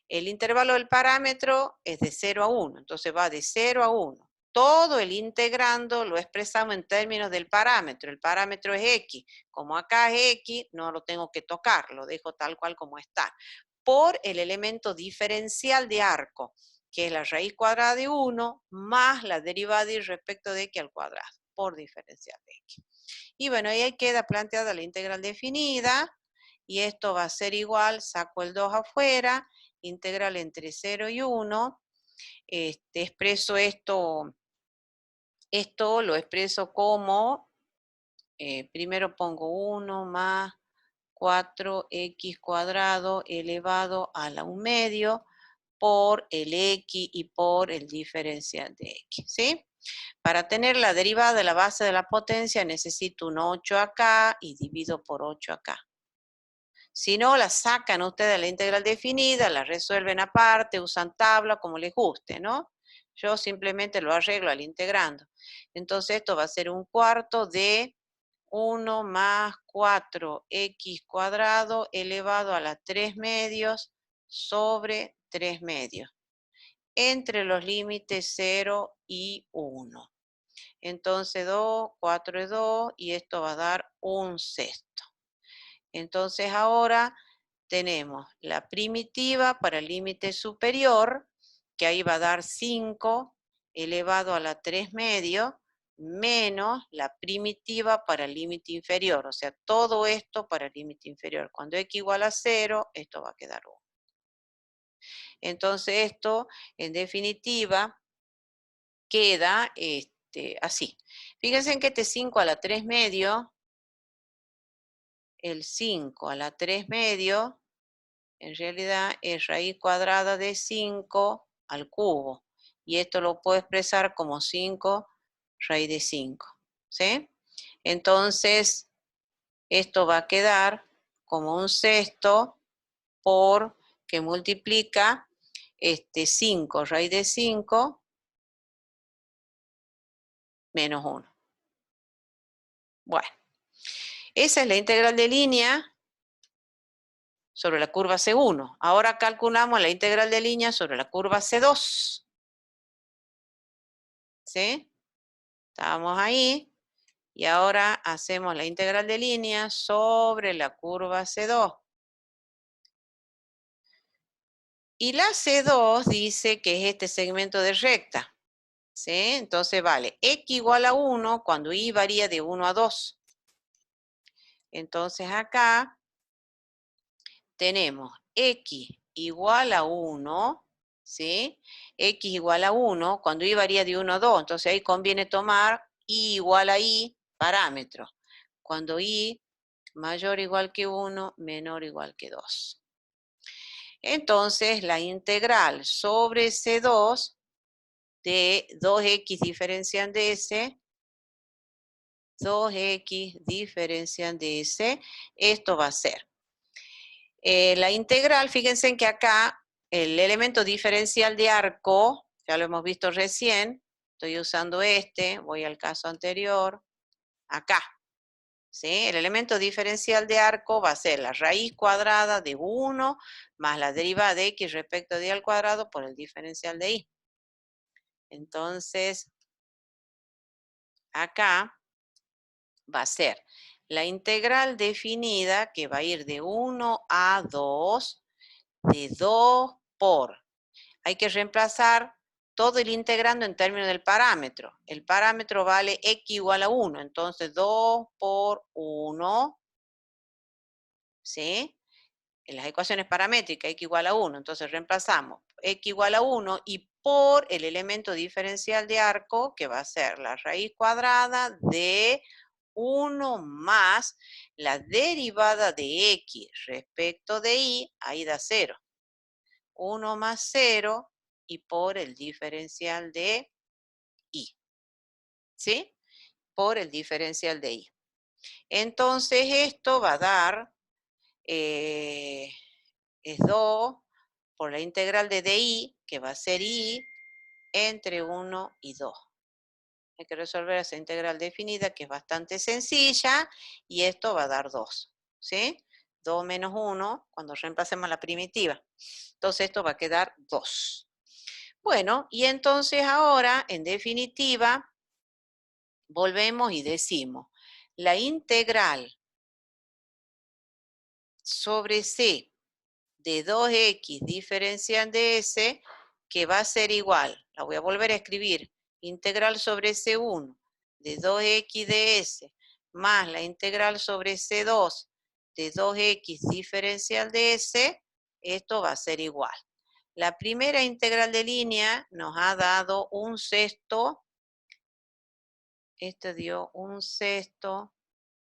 Speaker 1: El intervalo del parámetro es de 0 a 1, entonces va de 0 a 1. Todo el integrando lo expresamos en términos del parámetro. El parámetro es x. Como acá es x, no lo tengo que tocar, lo dejo tal cual como está. Por el elemento diferencial de arco, que es la raíz cuadrada de 1 más la derivada de y respecto de x al cuadrado, por diferencial de x. Y bueno, ahí queda planteada la integral definida, y esto va a ser igual, saco el 2 afuera, integral entre 0 y 1, expreso esto lo expreso como, primero pongo 1 más 4x cuadrado elevado a la 1 medio por el x y por el diferencial de x, ¿sí? Para tener la derivada de la base de la potencia necesito un 8 acá y divido por 8 acá. Si no, la sacan ustedes la integral definida, la resuelven aparte, usan tabla, como les guste, ¿no? Yo simplemente lo arreglo al integrando. Entonces esto va a ser un cuarto de 1 más 4x cuadrado elevado a la 3 medios sobre 3 medios. entre los límites 0 y 1. Entonces 2, 4 es 2 y esto va a dar 1/6. Entonces ahora tenemos la primitiva para el límite superior, que ahí va a dar 5 elevado a la 3 medio, menos la primitiva para el límite inferior. O sea, todo esto para el límite inferior. Cuando x igual a 0, esto va a quedar 1. Entonces esto, en definitiva, queda así. Fíjense en que este 5 a la 3 medio, el 5 a la 3 medio, en realidad es raíz cuadrada de 5 al cubo. Y esto lo puedo expresar como 5 raíz de 5. ¿Sí? Entonces, esto va a quedar como 1/6 por que multiplica 5 raíz de 5 menos 1. Bueno, esa es la integral de línea sobre la curva C1. Ahora calculamos la integral de línea sobre la curva C2. ¿Sí? Estábamos ahí. Y ahora hacemos la integral de línea sobre la curva C2. Y la C2 dice que es este segmento de recta. ¿Sí? Entonces vale x igual a 1 cuando y varía de 1 a 2. Entonces acá tenemos x igual a 1, ¿sí? X igual a 1 cuando y varía de 1 a 2. Entonces ahí conviene tomar y igual a y parámetro. Cuando y mayor o igual que 1, menor o igual que 2. Entonces la integral sobre C2 de 2x diferencian de S, 2x diferencian de S, esto va a ser la integral, fíjense en que acá el elemento diferencial de arco, ya lo hemos visto recién, estoy usando voy al caso anterior, acá. ¿Sí? El elemento diferencial de arco va a ser la raíz cuadrada de 1 más la derivada de x respecto de y al cuadrado por el diferencial de y. Entonces, acá va a ser la integral definida que va a ir de 1 a 2, de 2 por. Hay que reemplazar todo el integrando en términos del parámetro. El parámetro vale x igual a 1, entonces 2 por 1, ¿sí? En las ecuaciones paramétricas, x igual a 1, entonces reemplazamos x igual a 1 y por el elemento diferencial de arco, que va a ser la raíz cuadrada de 1 más la derivada de x respecto de y, ahí da 0. 1 más 0 y por el diferencial de y. ¿Sí? Por el diferencial de y. Entonces esto va a dar, es 2 por la integral de dy, que va a ser y entre 1 y 2. Hay que resolver esa integral definida, que es bastante sencilla, y esto va a dar 2. ¿Sí? 2 menos 1, cuando reemplacemos la primitiva. Entonces esto va a quedar 2. Bueno, y entonces ahora, en definitiva, volvemos y decimos, la integral sobre C de 2x diferencian de S, que va a ser igual, la voy a volver a escribir, integral sobre C1 de 2x de S, más la integral sobre C2 de 2x diferencial de S, esto va a ser igual. La primera integral de línea nos ha dado 1/6, esto dio 1/6,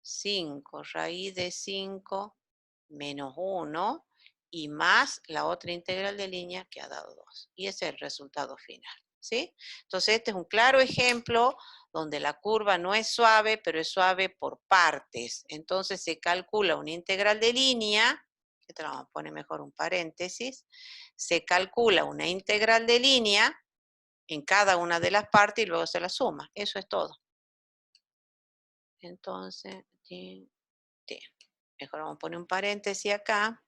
Speaker 1: 5 raíz de 5 menos 1 y más la otra integral de línea que ha dado 2. Y ese es el resultado final. ¿Sí? Entonces este es un claro ejemplo donde la curva no es suave, pero es suave por partes. Entonces se calcula una integral de línea, que te la vamos a poner mejor un paréntesis, se calcula una integral de línea en cada una de las partes y luego se la suma. Eso es todo. Entonces, mejor vamos a poner un paréntesis acá.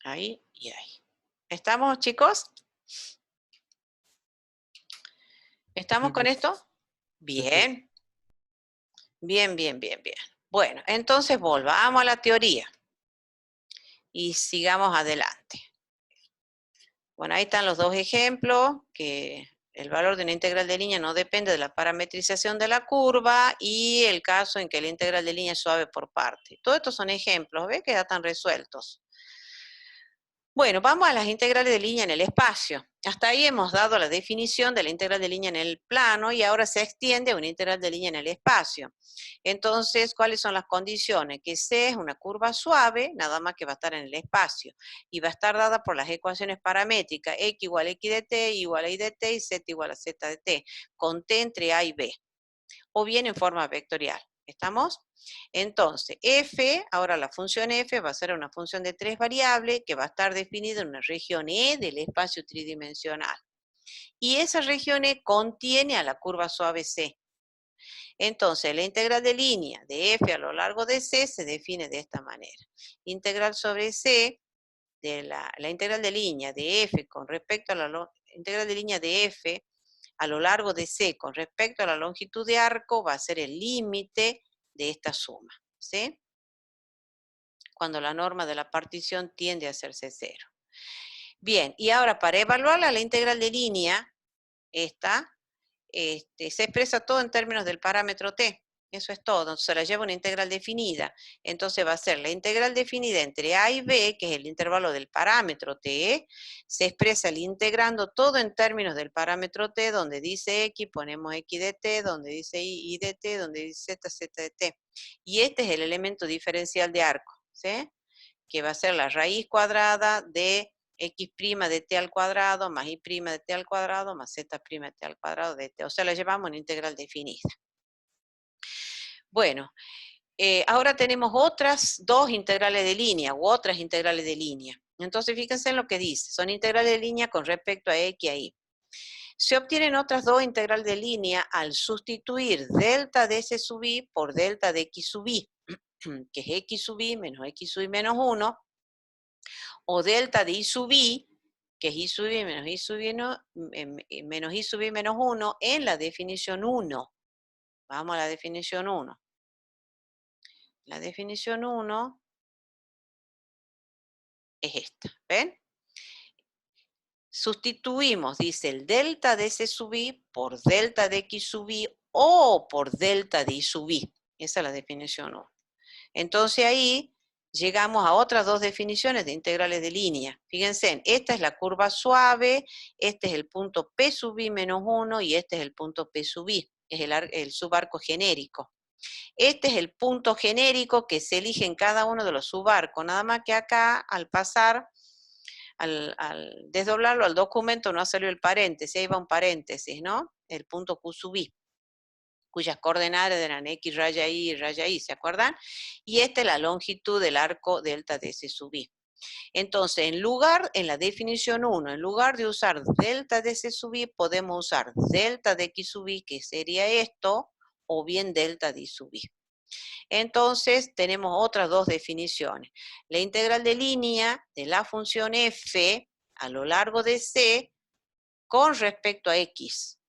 Speaker 1: Ahí y ahí. ¿Estamos, chicos? ¿Estamos
Speaker 2: Sí,
Speaker 1: con
Speaker 2: profe.
Speaker 1: esto? Bien. Bien, bien, bien, bien. Bueno, entonces volvamos a la teoría y sigamos adelante. Bueno, ahí están los dos ejemplos, que el valor de una integral de línea no depende de la parametrización de la curva y el caso en que la integral de línea es suave por parte. Todos estos son ejemplos, ¿ves? Que ya están resueltos. Bueno, vamos a las integrales de línea en el espacio. Hasta ahí hemos dado la definición de la integral de línea en el plano y ahora se extiende a una integral de línea en el espacio. Entonces, ¿cuáles son las condiciones? Que C es una curva suave, nada más que va a estar en el espacio, y va a estar dada por las ecuaciones paramétricas, x igual a x de t, y igual a y de t, y z igual a z de t, con t entre a y b, o bien en forma vectorial. ¿Estamos? Entonces, f, ahora la función f va a ser una función de 3 variables que va a estar definida en una región E del espacio tridimensional. Y esa región E contiene a la curva suave C. Entonces, la integral de línea de f a lo largo de C se define de esta manera. Integral sobre C, de la integral de línea de f con respecto a la integral de línea de f a lo largo de C con respecto a la longitud de arco va a ser el límite de esta suma, ¿sí? Cuando la norma de la partición tiende a hacerse cero. Bien, y ahora para evaluar la integral de línea, esta, se expresa todo en términos del parámetro t. Eso es todo. Entonces se la lleva una integral definida. Entonces va a ser la integral definida entre a y b, que es el intervalo del parámetro t. Se expresa el integrando todo en términos del parámetro t, donde dice x, ponemos x de t, donde dice y de t, donde dice z, z de t. Y este es el elemento diferencial de arco, ¿sí? Que va a ser la raíz cuadrada de x' de t al cuadrado más y' de t al cuadrado más z' de t al cuadrado de t. O sea, la llevamos en integral definida. Bueno, ahora tenemos otras dos integrales de línea u otras integrales de línea. Entonces, fíjense en lo que dice. Son integrales de línea con respecto a x y a y. Se obtienen otras dos integrales de línea al sustituir delta de s sub i por delta de x sub i, que es x sub i menos x sub i menos 1, o delta de i sub i, que es i sub i menos i sub i, menos i sub i menos 1, en la definición 1. Vamos a la definición 1. La definición 1 es esta, ¿ven? Sustituimos, dice, el delta de s sub i por delta de x sub i o por delta de i sub i. Esa es la definición 1. Entonces ahí llegamos a otras dos definiciones de integrales de línea. Fíjense, esta es la curva suave, este es el punto P sub i menos 1 y este es el punto P sub i, es el subarco genérico. Este es el punto genérico que se elige en cada uno de los subarcos, nada más que acá al pasar, al desdoblarlo al documento no ha salido el paréntesis, ahí va un paréntesis, ¿no? El punto Q sub i, cuyas coordenadas eran x raya y, ¿se acuerdan? Y esta es la longitud del arco delta de S sub i. Entonces, en la definición 1, en lugar de usar delta de S sub i, podemos usar delta de x sub i, que sería esto, o bien delta de y sub i. Entonces, tenemos otras dos definiciones. La integral de línea de la función f a lo largo de C con respecto a x,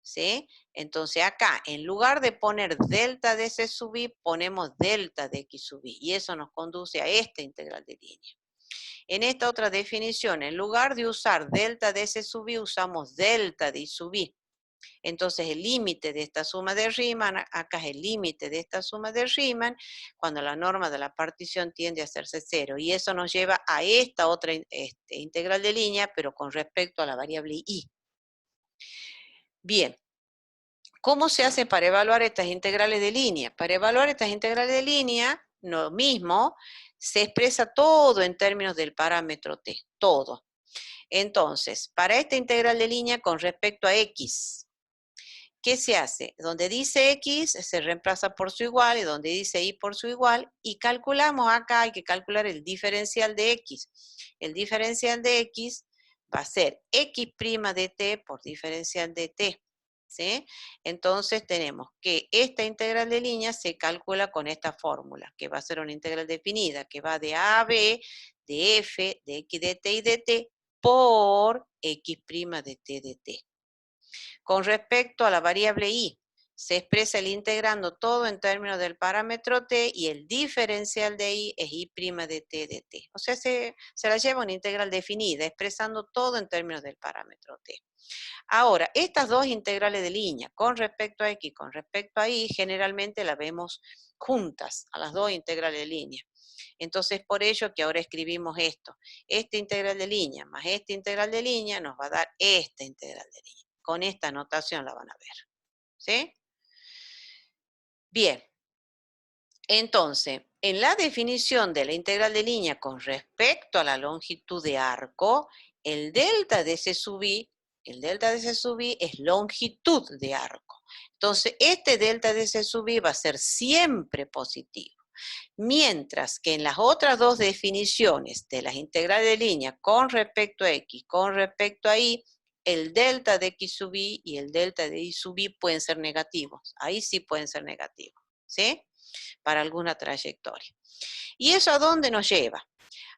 Speaker 1: ¿sí? Entonces acá, en lugar de poner delta de S sub i, ponemos delta de x sub i, y eso nos conduce a esta integral de línea. En esta otra definición, en lugar de usar delta de S sub i, usamos delta de y sub i. Entonces el límite de esta suma de Riemann, acá es el límite de esta suma de Riemann, cuando la norma de la partición tiende a hacerse cero. Y eso nos lleva a esta otra integral de línea, pero con respecto a la variable y. Bien, ¿cómo se hace para evaluar estas integrales de línea? Para evaluar estas integrales de línea, lo mismo, se expresa todo en términos del parámetro t, todo. Entonces, para esta integral de línea con respecto a x, ¿qué se hace? Donde dice x se reemplaza por su igual y donde dice y por su igual, y calculamos acá, hay que calcular el diferencial de x. El diferencial de x va a ser x' de t por diferencial de t, ¿sí? Entonces tenemos que esta integral de línea se calcula con esta fórmula, que va a ser una integral definida, que va de a a b de f de x de t y de t por x' de t de t. Con respecto a la variable y, se expresa el integrando todo en términos del parámetro t y el diferencial de y es y' de t de t. O sea, se la lleva una integral definida, expresando todo en términos del parámetro t. Ahora, estas dos integrales de línea, con respecto a x y con respecto a y, generalmente las vemos juntas, a las dos integrales de línea. Entonces, por ello que ahora escribimos esto. Esta integral de línea más esta integral de línea nos va a dar esta integral de línea. Con esta notación la van a ver. ¿Sí? Bien. Entonces, en la definición de la integral de línea con respecto a la longitud de arco, el delta de C sub i, el delta de C sub i es longitud de arco. Entonces, este delta de C sub i va a ser siempre positivo. Mientras que en las otras dos definiciones de las integrales de línea con respecto a x, con respecto a y, el delta de x sub i y el delta de y sub i pueden ser negativos. Ahí sí pueden ser negativos, ¿sí? Para alguna trayectoria. ¿Y eso a dónde nos lleva?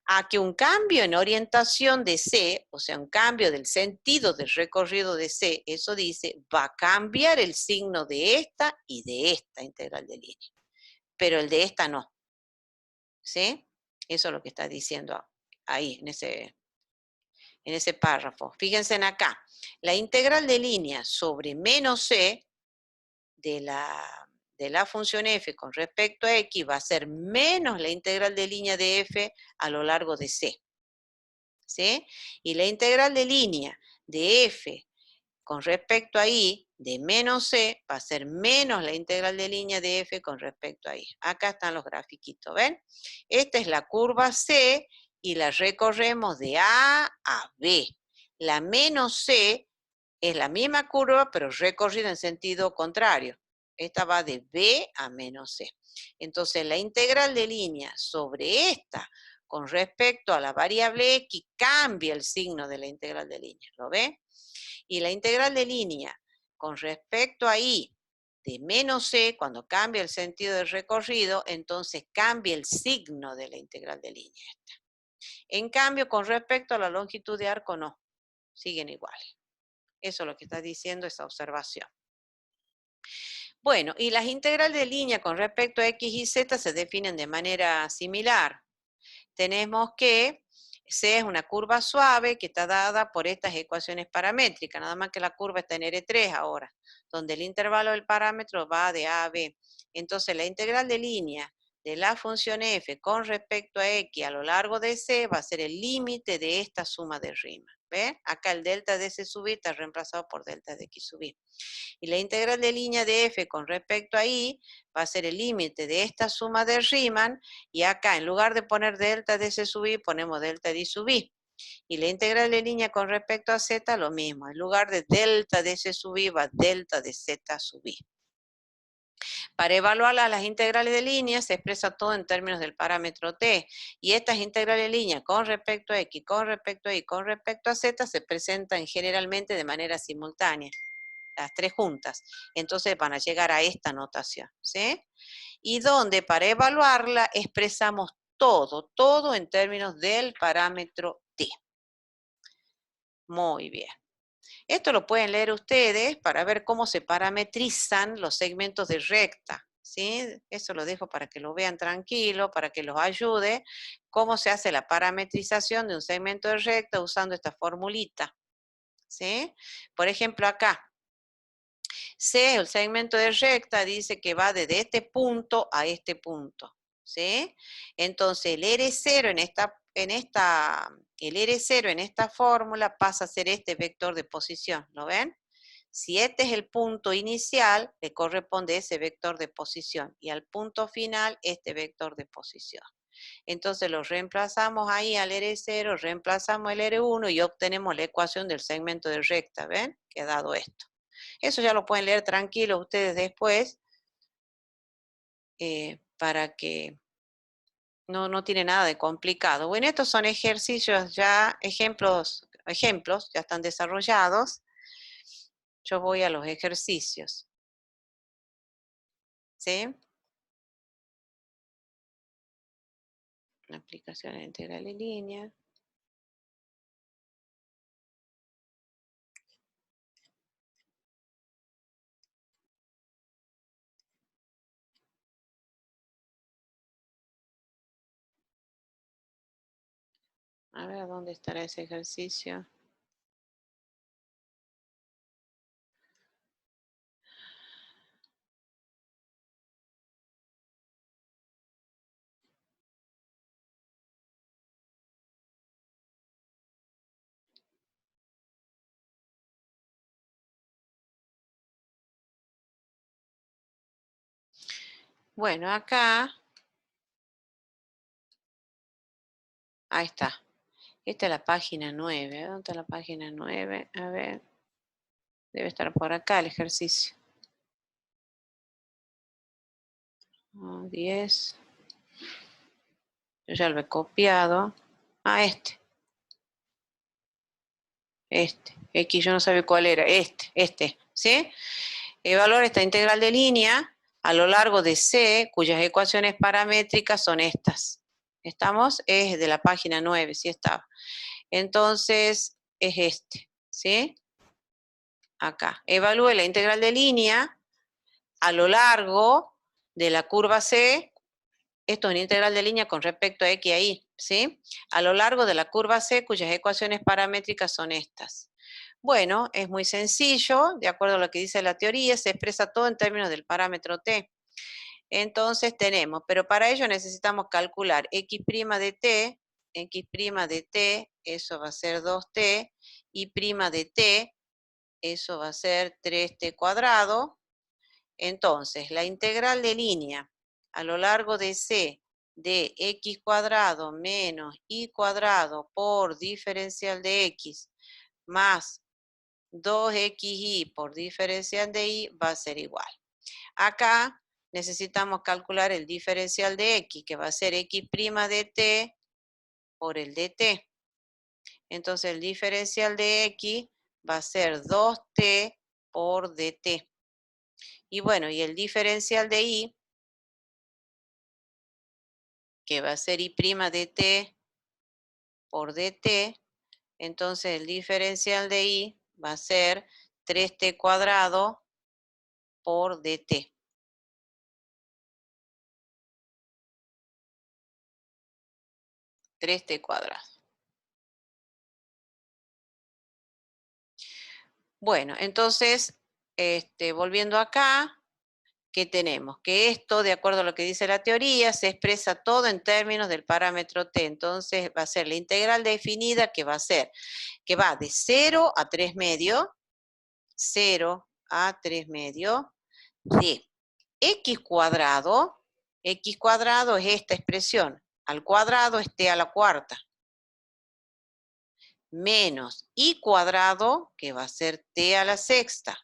Speaker 1: A que un cambio en orientación de C, o sea, un cambio del sentido del recorrido de C, eso dice, va a cambiar el signo de esta y de esta integral de línea. Pero el de esta no. ¿Sí? Eso es lo que está diciendo ahí, en ese párrafo. Fíjense en acá. La integral de línea sobre menos C de la función f con respecto a x va a ser menos la integral de línea de f a lo largo de C. ¿Sí? Y la integral de línea de f con respecto a y de menos c va a ser menos la integral de línea de f con respecto a y. Acá están los grafiquitos, ¿ven? Esta es la curva C y la recorremos de A a B. La menos C es la misma curva, pero recorrida en sentido contrario. Esta va de B a menos C. Entonces, la integral de línea sobre esta con respecto a la variable x cambia el signo de la integral de línea. ¿Lo ve? Y la integral de línea con respecto a y de menos c, cuando cambia el sentido del recorrido, entonces cambia el signo de la integral de línea esta. En cambio, con respecto a la longitud de arco, no. Siguen iguales. Eso es lo que está diciendo esa observación. Bueno, y las integrales de línea con respecto a x y z se definen de manera similar. Tenemos que C es una curva suave que está dada por estas ecuaciones paramétricas, nada más que la curva está en R3 ahora, donde el intervalo del parámetro va de A a B. Entonces la integral de línea de la función f con respecto a x a lo largo de C va a ser el límite de esta suma de Riemann. ¿Ven? Acá el delta de C sub i está reemplazado por delta de x sub i. Y la integral de línea de f con respecto a y va a ser el límite de esta suma de Riemann, y acá en lugar de poner delta de C sub i, ponemos delta de y sub i. Y la integral de línea con respecto a z, lo mismo. En lugar de delta de C sub i, va delta de z sub i. Para evaluar las integrales de línea se expresa todo en términos del parámetro t, y estas integrales de línea con respecto a x, con respecto a y, con respecto a z se presentan generalmente de manera simultánea, las tres juntas. Entonces van a llegar a esta notación, ¿sí? Y donde para evaluarla expresamos todo en términos del parámetro t. Muy bien. Esto lo pueden leer ustedes para ver cómo se parametrizan los segmentos de recta, ¿sí? Eso lo dejo para que lo vean tranquilo, para que los ayude, cómo se hace la parametrización de un segmento de recta usando esta formulita, ¿sí? Por ejemplo, acá, C, el segmento de recta, dice que va desde este punto a este punto, ¿sí? Entonces, el R0 el R0 en esta fórmula pasa a ser este vector de posición, ¿lo ven? Si este es el punto inicial, le corresponde ese vector de posición, y al punto final, este vector de posición. Entonces lo reemplazamos ahí al R0, reemplazamos el R1 y obtenemos la ecuación del segmento de recta, ¿ven? Que ha dado esto. Eso ya lo pueden leer tranquilo ustedes después, para que no tiene nada de complicado. Bueno, estos son ejercicios ya, ejemplos ya están desarrollados. Yo voy a los ejercicios. ¿Sí? Aplicación de la integral de línea. A ver, ¿dónde estará ese ejercicio? Bueno, acá, ahí está. Esta es la página 9. ¿Dónde está la página 9? A ver, debe estar por acá el ejercicio. 10. Yo ya lo he copiado. Ah, este. X, yo no sabía cuál era. Este, ¿sí? Evaluar esta integral de línea a lo largo de C, cuyas ecuaciones paramétricas son estas. ¿Estamos? Es de la página 9, sí está. Entonces, es este, ¿sí? Acá. Evalúe la integral de línea a lo largo de la curva C. Esto es una integral de línea con respecto a X y Y, ¿sí? A lo largo de la curva C, cuyas ecuaciones paramétricas son estas. Bueno, es muy sencillo, de acuerdo a lo que dice la teoría, se expresa todo en términos del parámetro t. Entonces tenemos, pero para ello necesitamos calcular x' de t, eso va a ser 2t, y' de t, eso va a ser 3t cuadrado. Entonces, la integral de línea a lo largo de C de x cuadrado menos y cuadrado por diferencial de x más 2xy por diferencial de y va a ser igual. Acá necesitamos calcular el diferencial de x, que va a ser x' de t por el dt. Entonces el diferencial de x va a ser 2t por dt. Y bueno, y el diferencial de y, que va a ser y' de t por dt, entonces el diferencial de y va a ser 3t cuadrado por dt. T cuadrado. Bueno, entonces, volviendo acá, ¿qué tenemos? Que esto, de acuerdo a lo que dice la teoría, se expresa todo en términos del parámetro t. Entonces va a ser la integral definida que va a ser, que va de 0 a 3 medios, 0 a 3 medios, de x cuadrado es esta expresión, al cuadrado es t a la cuarta, menos y cuadrado, que va a ser t a la sexta.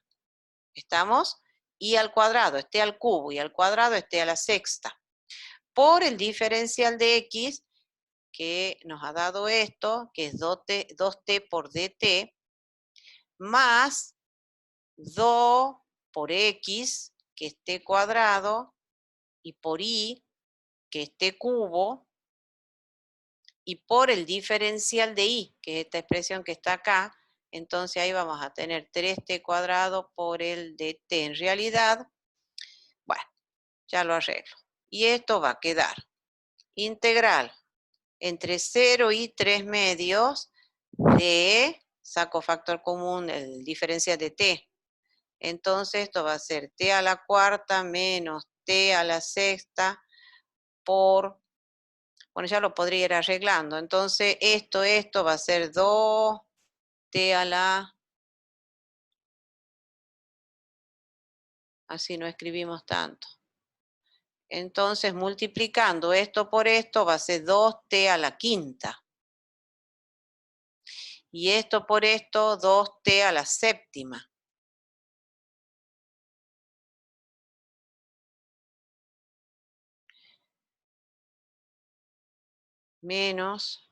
Speaker 1: ¿Estamos? Y al cuadrado es t al cubo y al cuadrado es t a la sexta. Por el diferencial de x, que nos ha dado esto, que es 2t por dt, más 2 por x, que es t cuadrado, y por y, que es t cubo, y por el diferencial de y, que es esta expresión que está acá, entonces ahí vamos a tener 3t cuadrado por el dt. En realidad, bueno, ya lo arreglo. Y esto va a quedar integral entre 0 y 3 medios de, saco factor común, el diferencial de t. Entonces esto va a ser t a la cuarta menos t a la sexta por, bueno, ya lo podría ir arreglando. Entonces esto va a ser 2t a la, así no escribimos tanto. Entonces multiplicando esto por esto va a ser 2t a la quinta. Y esto por esto, 2t a la séptima. Menos,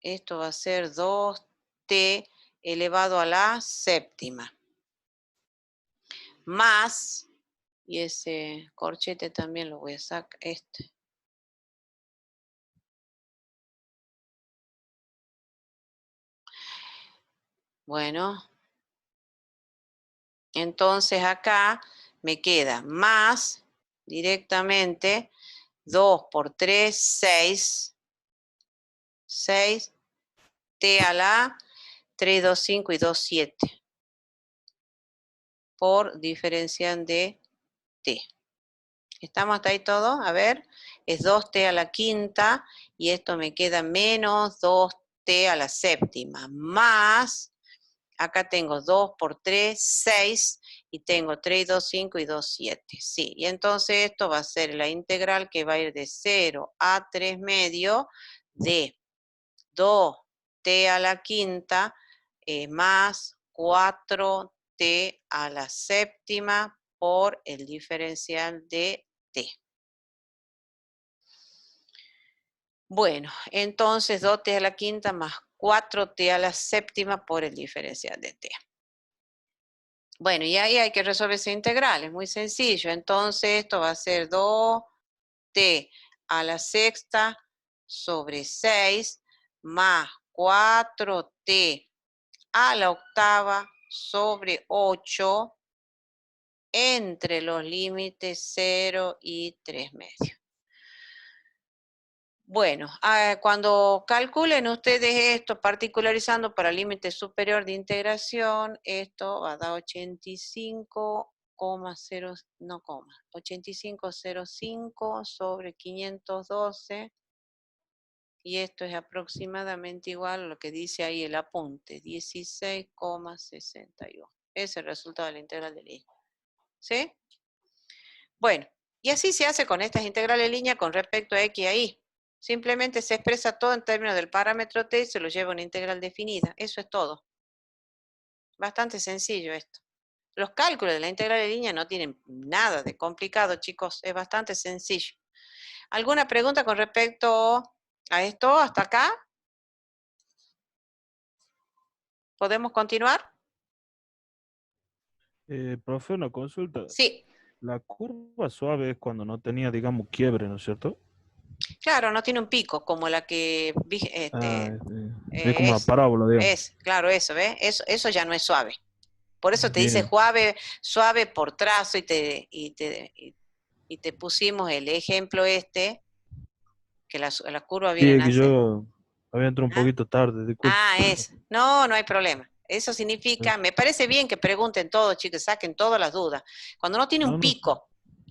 Speaker 1: esto va a ser 2t elevado a la séptima. Más, y ese corchete también lo voy a sacar, Bueno, entonces acá me queda más directamente 2 por 3, 6. 6, t a la 3, 2, 5 y 2, 7. Por diferencial de t. ¿Estamos hasta ahí todo? A ver, es 2t a la quinta y esto me queda menos 2t a la séptima, más, acá tengo 2 por 3, 6, y tengo 3, 2, 5 y 2, 7. Sí, y entonces esto va a ser la integral que va a ir de 0 a 3 medio de 2t a la quinta más 4t a la séptima por el diferencial de t. Bueno, entonces 2t a la quinta más 4t a la séptima por el diferencial de t. Bueno, y ahí hay que resolver esa integral, es muy sencillo. Entonces esto va a ser 2t a la sexta sobre 6 más 4t a la octava sobre 8 entre los límites 0 y 3 medios. Bueno, cuando calculen ustedes esto, particularizando para límite superior de integración, esto va a dar 85,0, no coma, 85,05 sobre 512, y esto es aproximadamente igual a lo que dice ahí el apunte, 16,61. Ese es el resultado de la integral de línea. ¿Sí? Bueno, y así se hace con estas integrales de línea con respecto a x y a y. Simplemente se expresa todo en términos del parámetro t y se lo lleva a una integral definida. Eso es todo. Bastante sencillo esto. Los cálculos de la integral de línea no tienen nada de complicado, chicos. Es bastante sencillo. ¿Alguna pregunta con respecto a esto hasta acá? ¿Podemos continuar?
Speaker 3: Profe, una consulta.
Speaker 1: Sí.
Speaker 3: La curva suave es cuando no tenía, digamos, quiebre, ¿no es cierto?
Speaker 1: Claro, no tiene un pico como la que
Speaker 3: Ah, es como una
Speaker 1: es,
Speaker 3: parábola, digamos.
Speaker 1: claro, eso, ¿ves? Eso ya no es suave. Por eso te dice
Speaker 3: Bien.
Speaker 1: suave por trazo y te pusimos el ejemplo que las curvas
Speaker 3: Sí,
Speaker 1: vienen
Speaker 3: es
Speaker 1: a
Speaker 3: que
Speaker 1: ser.
Speaker 3: yo había entrado un
Speaker 1: ¿Ah?
Speaker 3: poquito tarde, disculpe.
Speaker 1: No, no hay problema. Eso significa, me parece bien que pregunten todo, chicos, saquen todas las dudas. Cuando no tiene un
Speaker 3: No, no, sí.
Speaker 1: pico,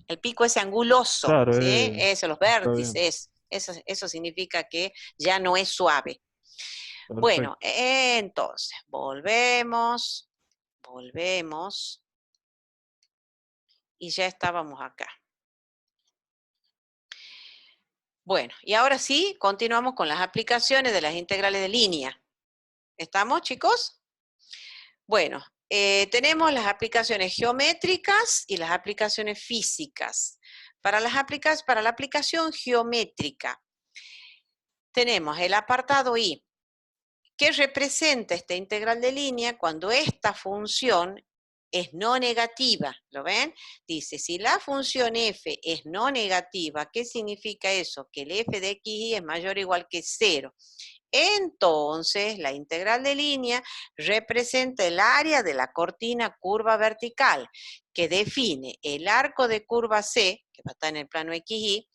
Speaker 1: el pico es anguloso,
Speaker 3: Claro,
Speaker 1: ¿sí? Eso, los
Speaker 3: está bien.
Speaker 1: vértices, eso significa que ya no es suave. Bueno,
Speaker 3: Perfecto.
Speaker 1: entonces, volvemos, y ya estábamos acá. Bueno, y ahora sí, continuamos con las aplicaciones de las integrales de línea. ¿Estamos, chicos? Bueno, tenemos las aplicaciones geométricas y las aplicaciones físicas. Para la aplicación geométrica, tenemos el apartado I, que representa esta integral de línea cuando esta función es no negativa, ¿lo ven? Dice, si la función f es no negativa, ¿qué significa eso? Que el f de xy es mayor o igual que 0. Entonces, la integral de línea representa el área de la cortina curva vertical, que define el arco de curva C, que va a estar en el plano XY,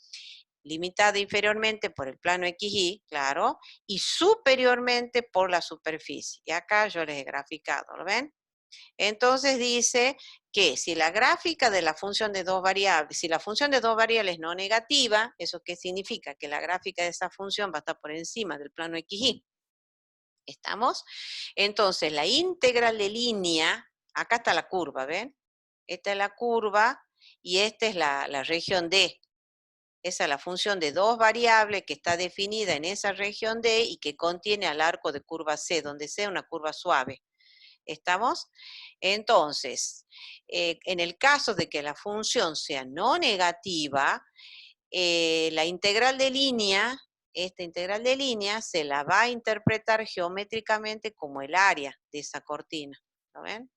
Speaker 1: limitada inferiormente por el plano XY, claro, y superiormente por la superficie. Y acá yo les he graficado, ¿lo ven? Entonces dice que si la gráfica de la función de dos variables, si la función de dos variables es no negativa, ¿eso qué significa? Que la gráfica de esa función va a estar por encima del plano XY. ¿Estamos? Entonces, la integral de línea, acá está la curva, ¿ven? Esta es la curva y esta es la región D. Esa es la función de dos variables que está definida en esa región D y que contiene al arco de curva C, donde sea una curva suave. ¿Estamos? Entonces, en el caso de que la función sea no negativa, la integral de línea, esta integral de línea se la va a interpretar geométricamente como el área de esa cortina. ¿Lo ven?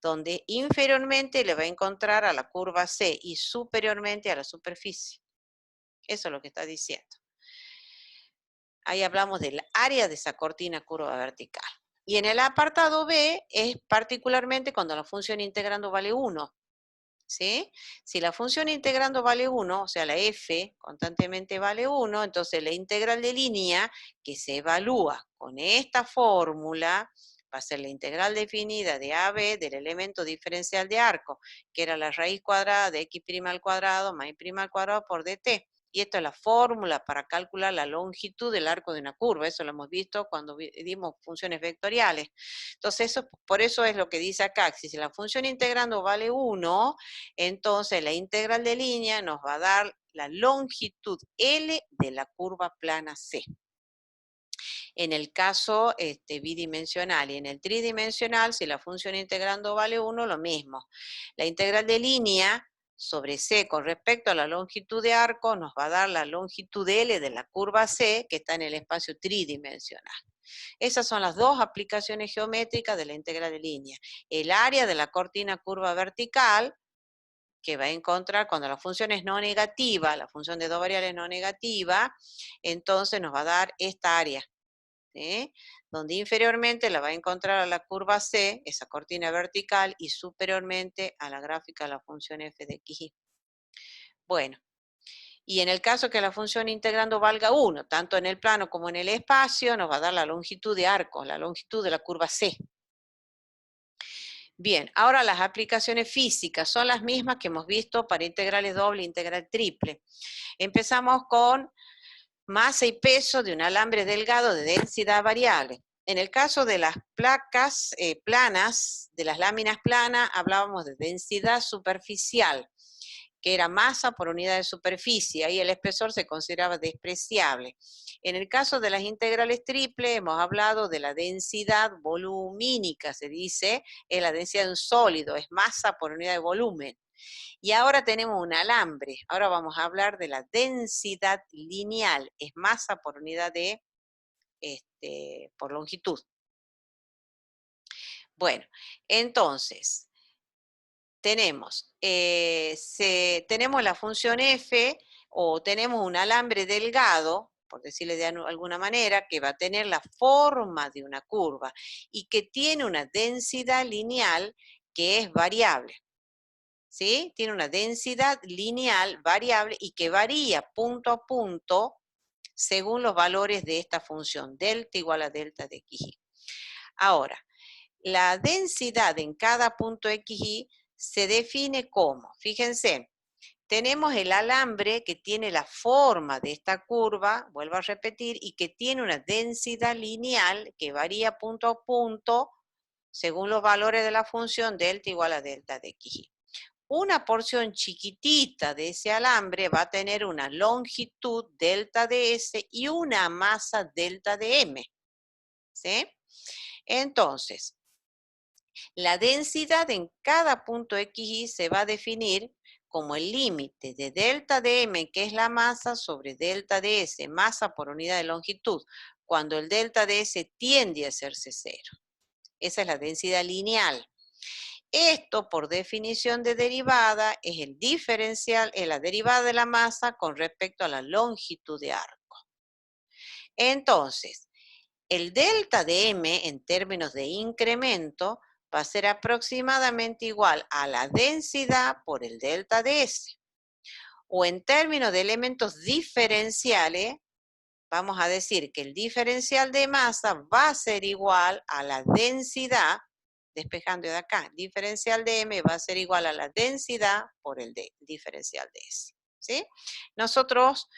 Speaker 1: Donde inferiormente le va a encontrar a la curva C y superiormente a la superficie. Eso es lo que está diciendo. Ahí hablamos del área de esa cortina curva vertical. Y en el apartado B es particularmente cuando la función integrando vale 1. ¿Sí? Si la función integrando vale 1, o sea, la f constantemente vale 1, entonces la integral de línea que se evalúa con esta fórmula va a ser la integral definida de AB del elemento diferencial de arco, que era la raíz cuadrada de x' al cuadrado más y' al cuadrado por dt. Y esto es la fórmula para calcular la longitud del arco de una curva. Eso lo hemos visto cuando dimos funciones vectoriales. Entonces, por eso es lo que dice acá, que si la función integrando vale 1, entonces la integral de línea nos va a dar la longitud L de la curva plana C. En el caso bidimensional y en el tridimensional, si la función integrando vale 1, lo mismo. La integral de línea sobre C con respecto a la longitud de arco nos va a dar la longitud L de la curva C que está en el espacio tridimensional. Esas son las dos aplicaciones geométricas de la integral de línea. El área de la cortina curva vertical, que va a encontrar cuando la función es no negativa, la función de dos variables no negativa, entonces nos va a dar esta área, ¿sí? Donde inferiormente la va a encontrar a la curva C, esa cortina vertical, y superiormente a la gráfica de la función f de x. Bueno, y en el caso que la función integrando valga 1, tanto en el plano como en el espacio, nos va a dar la longitud de arco, la longitud de la curva C. Bien, ahora las aplicaciones físicas son las mismas que hemos visto para integrales doble e integral triple. Empezamos con masa y peso de un alambre delgado de densidad variable. En el caso de las placas planas, de las láminas planas, hablábamos de densidad superficial, que era masa por unidad de superficie, ahí el espesor se consideraba despreciable. En el caso de las integrales triple, hemos hablado de la densidad volumínica, se dice, es la densidad de un sólido, es masa por unidad de volumen. Y ahora tenemos un alambre, ahora vamos a hablar de la densidad lineal, es masa por unidad de, por longitud. Bueno, entonces, tenemos la función f, o tenemos un alambre delgado, por decirle de alguna manera, que va a tener la forma de una curva y que tiene una densidad lineal que es variable. ¿Sí? Tiene una densidad lineal variable y que varía punto a punto según los valores de esta función, delta igual a delta de xy. Ahora, la densidad en cada punto xy se define como, fíjense, tenemos el alambre que tiene la forma de esta curva, vuelvo a repetir, y que tiene una densidad lineal que varía punto a punto según los valores de la función delta igual a delta de xy. Una porción chiquitita de ese alambre va a tener una longitud delta de S y una masa delta de M. ¿Sí? Entonces, la densidad en cada punto xy se va a definir como el límite de delta de M, que es la masa, sobre delta de S, masa por unidad de longitud, cuando el delta de S tiende a hacerse cero. Esa es la densidad lineal. Esto, por definición de derivada, es el diferencial, es la derivada de la masa con respecto a la longitud de arco. Entonces, el delta de M en términos de incremento va a ser aproximadamente igual a la densidad por el delta de S. O en términos de elementos diferenciales, vamos a decir que el diferencial de masa va a ser igual a la densidad, despejando de acá, diferencial de M va a ser igual a la densidad por el diferencial de S. ¿Sí? Nosotros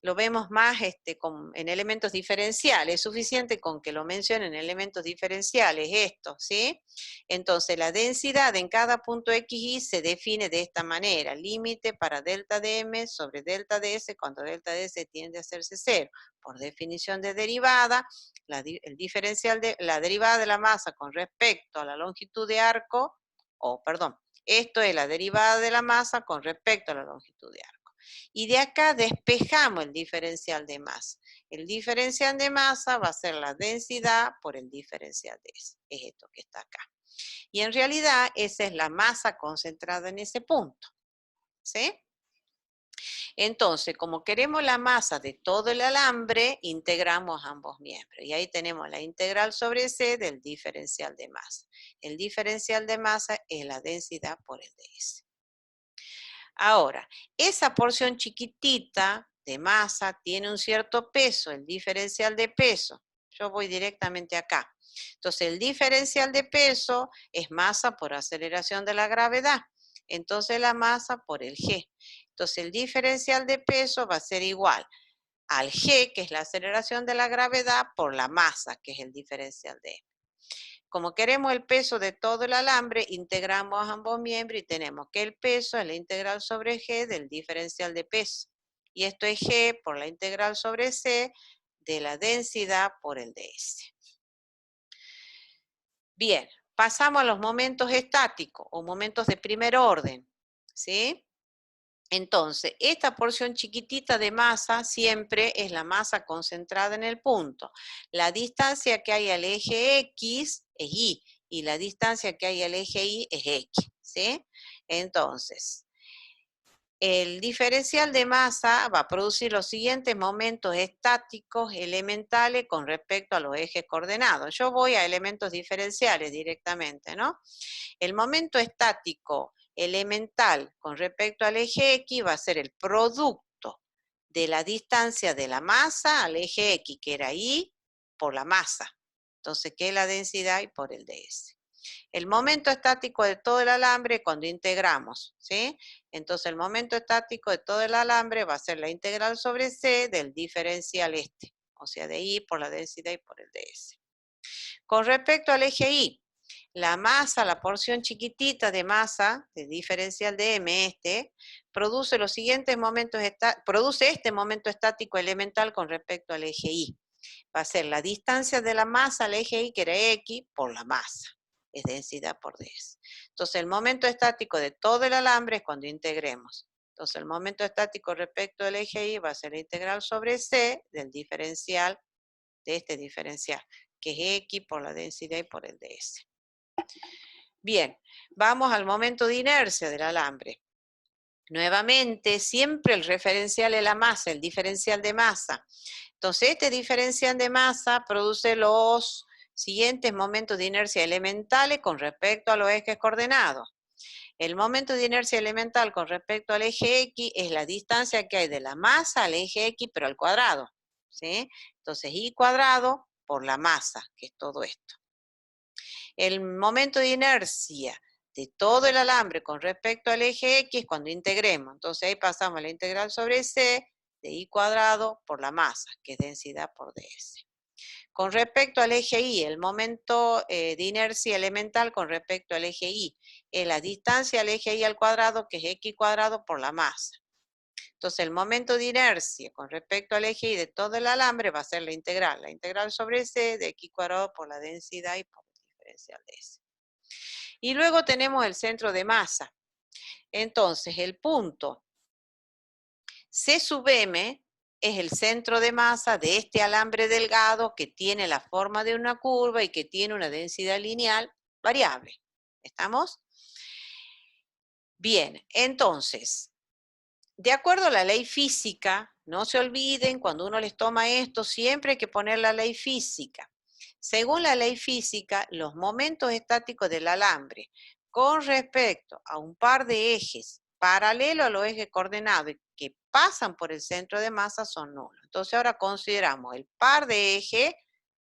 Speaker 1: lo vemos más en elementos diferenciales, es suficiente con que lo mencionen en elementos diferenciales esto, ¿sí? Entonces la densidad en cada punto xy se define de esta manera, límite para delta de M sobre delta de S cuando delta de S tiende a hacerse cero. Por definición de derivada, la derivada de la masa con respecto a la longitud de arco, esto es la derivada de la masa con respecto a la longitud de arco. Y de acá despejamos el diferencial de masa. El diferencial de masa va a ser la densidad por el diferencial de S. Es esto que está acá. Y en realidad esa es la masa concentrada en ese punto. ¿Sí? Entonces, como queremos la masa de todo el alambre, integramos ambos miembros. Y ahí tenemos la integral sobre C del diferencial de masa. El diferencial de masa es la densidad por el ds. Ahora, esa porción chiquitita de masa tiene un cierto peso, el diferencial de peso. Yo voy directamente acá. Entonces, el diferencial de peso es masa por aceleración de la gravedad. Entonces, la masa por el G. Entonces, el diferencial de peso va a ser igual al G, que es la aceleración de la gravedad, por la masa, que es el diferencial de M. Como queremos el peso de todo el alambre, integramos ambos miembros y tenemos que el peso es la integral sobre G del diferencial de peso. Y esto es G por la integral sobre C de la densidad por el ds. Bien, pasamos a los momentos estáticos o momentos de primer orden, ¿sí? Entonces, esta porción chiquitita de masa siempre es la masa concentrada en el punto. La distancia que hay al eje X es Y y la distancia que hay al eje Y es X, ¿sí? Entonces, el diferencial de masa va a producir los siguientes momentos estáticos elementales con respecto a los ejes coordenados. Yo voy a elementos diferenciales directamente, ¿no? El momento estático elemental con respecto al eje X va a ser el producto de la distancia de la masa al eje X, que era Y, por la masa. Entonces, ¿qué es la densidad? Y por el ds. El momento estático de todo el alambre cuando integramos, ¿sí? Entonces, el momento estático de todo el alambre va a ser la integral sobre C del diferencial este, o sea, de I por la densidad y por el ds. Con respecto al eje Y, la masa, la porción chiquitita de masa, de diferencial de M, produce los siguientes momentos, produce este momento estático elemental con respecto al eje Y. Va a ser la distancia de la masa al eje Y, que era X, por la masa. Es densidad por ds. Entonces, el momento estático de todo el alambre es cuando integremos. Entonces, el momento estático respecto al eje Y va a ser la integral sobre C del diferencial, de este diferencial, que es X por la densidad y por el ds. Bien, vamos al momento de inercia del alambre. Nuevamente, siempre el referencial es la masa, el diferencial de masa. Entonces, este diferencial de masa produce los siguientes momentos de inercia elementales con respecto a los ejes coordenados. El momento de inercia elemental con respecto al eje X es la distancia que hay de la masa al eje X, pero al cuadrado, ¿sí? Entonces, Y cuadrado por la masa, que es todo esto. El momento de inercia de todo el alambre con respecto al eje X cuando integremos. Entonces ahí pasamos a la integral sobre C de I cuadrado por la masa, que es densidad por ds. Con respecto al eje Y, el momento de inercia elemental con respecto al eje Y es la distancia al eje Y al cuadrado, que es X cuadrado por la masa. Entonces el momento de inercia con respecto al eje Y de todo el alambre va a ser la integral sobre C de X cuadrado por la densidad y por el diferencial de S. Y luego tenemos el centro de masa. Entonces, el punto C sub M es el centro de masa de este alambre delgado que tiene la forma de una curva y que tiene una densidad lineal variable. ¿Estamos? Bien, entonces, de acuerdo a la ley física, no se olviden, cuando uno les toma esto, siempre hay que poner la ley física. Según la ley física, los momentos estáticos del alambre con respecto a un par de ejes paralelo a los ejes coordenados y que pasan por el centro de masa son nulos. Entonces ahora consideramos el par de ejes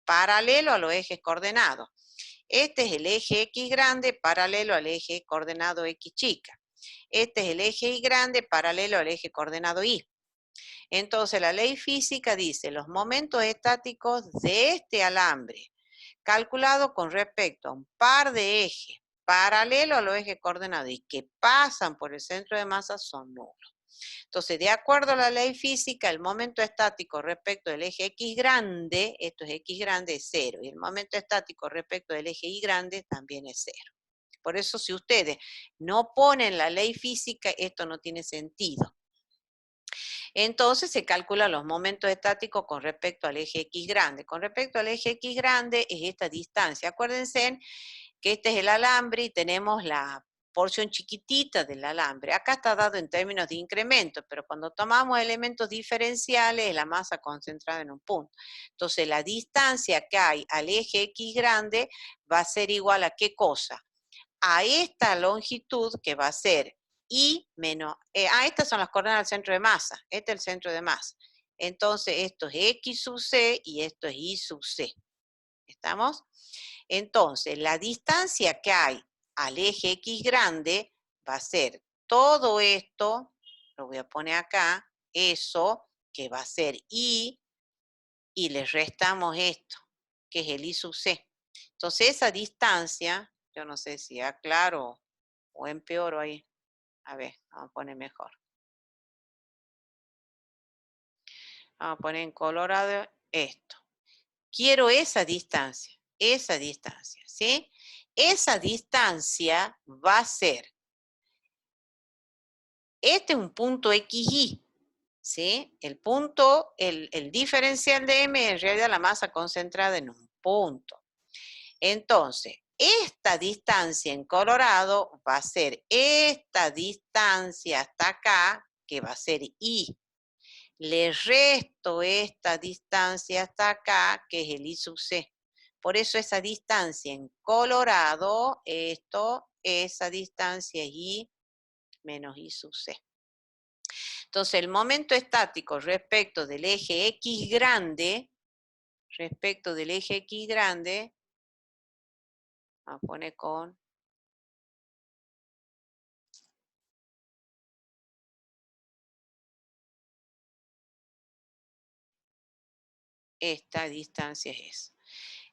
Speaker 1: paralelo a los ejes coordenados. Este es el eje X grande paralelo al eje coordenado X chica. Este es el eje Y grande paralelo al eje coordenado Y. Entonces la ley física dice los momentos estáticos de este alambre calculado con respecto a un par de ejes paralelo a los ejes coordenados y que pasan por el centro de masa son nulos. Entonces, de acuerdo a la ley física, el momento estático respecto del eje X grande, esto es X grande, es 0, y el momento estático respecto del eje Y grande también es 0. Por eso, si ustedes no ponen la ley física, esto no tiene sentido. Entonces se calculan los momentos estáticos con respecto al eje X grande. Con respecto al eje X grande es esta distancia. Acuérdense que este es el alambre y tenemos la porción chiquitita del alambre. Acá está dado en términos de incremento, pero cuando tomamos elementos diferenciales es la masa concentrada en un punto. Entonces la distancia que hay al eje X grande va a ser igual a ¿qué cosa? A esta longitud que va a ser I menos, estas son las coordenadas del centro de masa, este es el centro de masa. Entonces esto es X sub C y esto es Y sub C. ¿Estamos? Entonces la distancia que hay al eje X grande va a ser todo esto, lo voy a poner acá, eso que va a ser I, y le restamos esto, que es el I sub C. Entonces esa distancia, yo no sé si aclaro o empeoro ahí. A ver, vamos a poner mejor. Vamos a poner en colorado esto. Quiero esa distancia, ¿sí? Esa distancia va a ser, este es un punto XY, ¿sí? El punto, el diferencial de M es en realidad la masa concentrada en un punto. Entonces, esta distancia en colorado va a ser esta distancia hasta acá, que va a ser I. Le resto esta distancia hasta acá, que es el I sub C. Por eso esa distancia en colorado, esa distancia es I menos I sub C. Entonces, el momento estático respecto del eje X grande, vamos a poner con esta distancia es.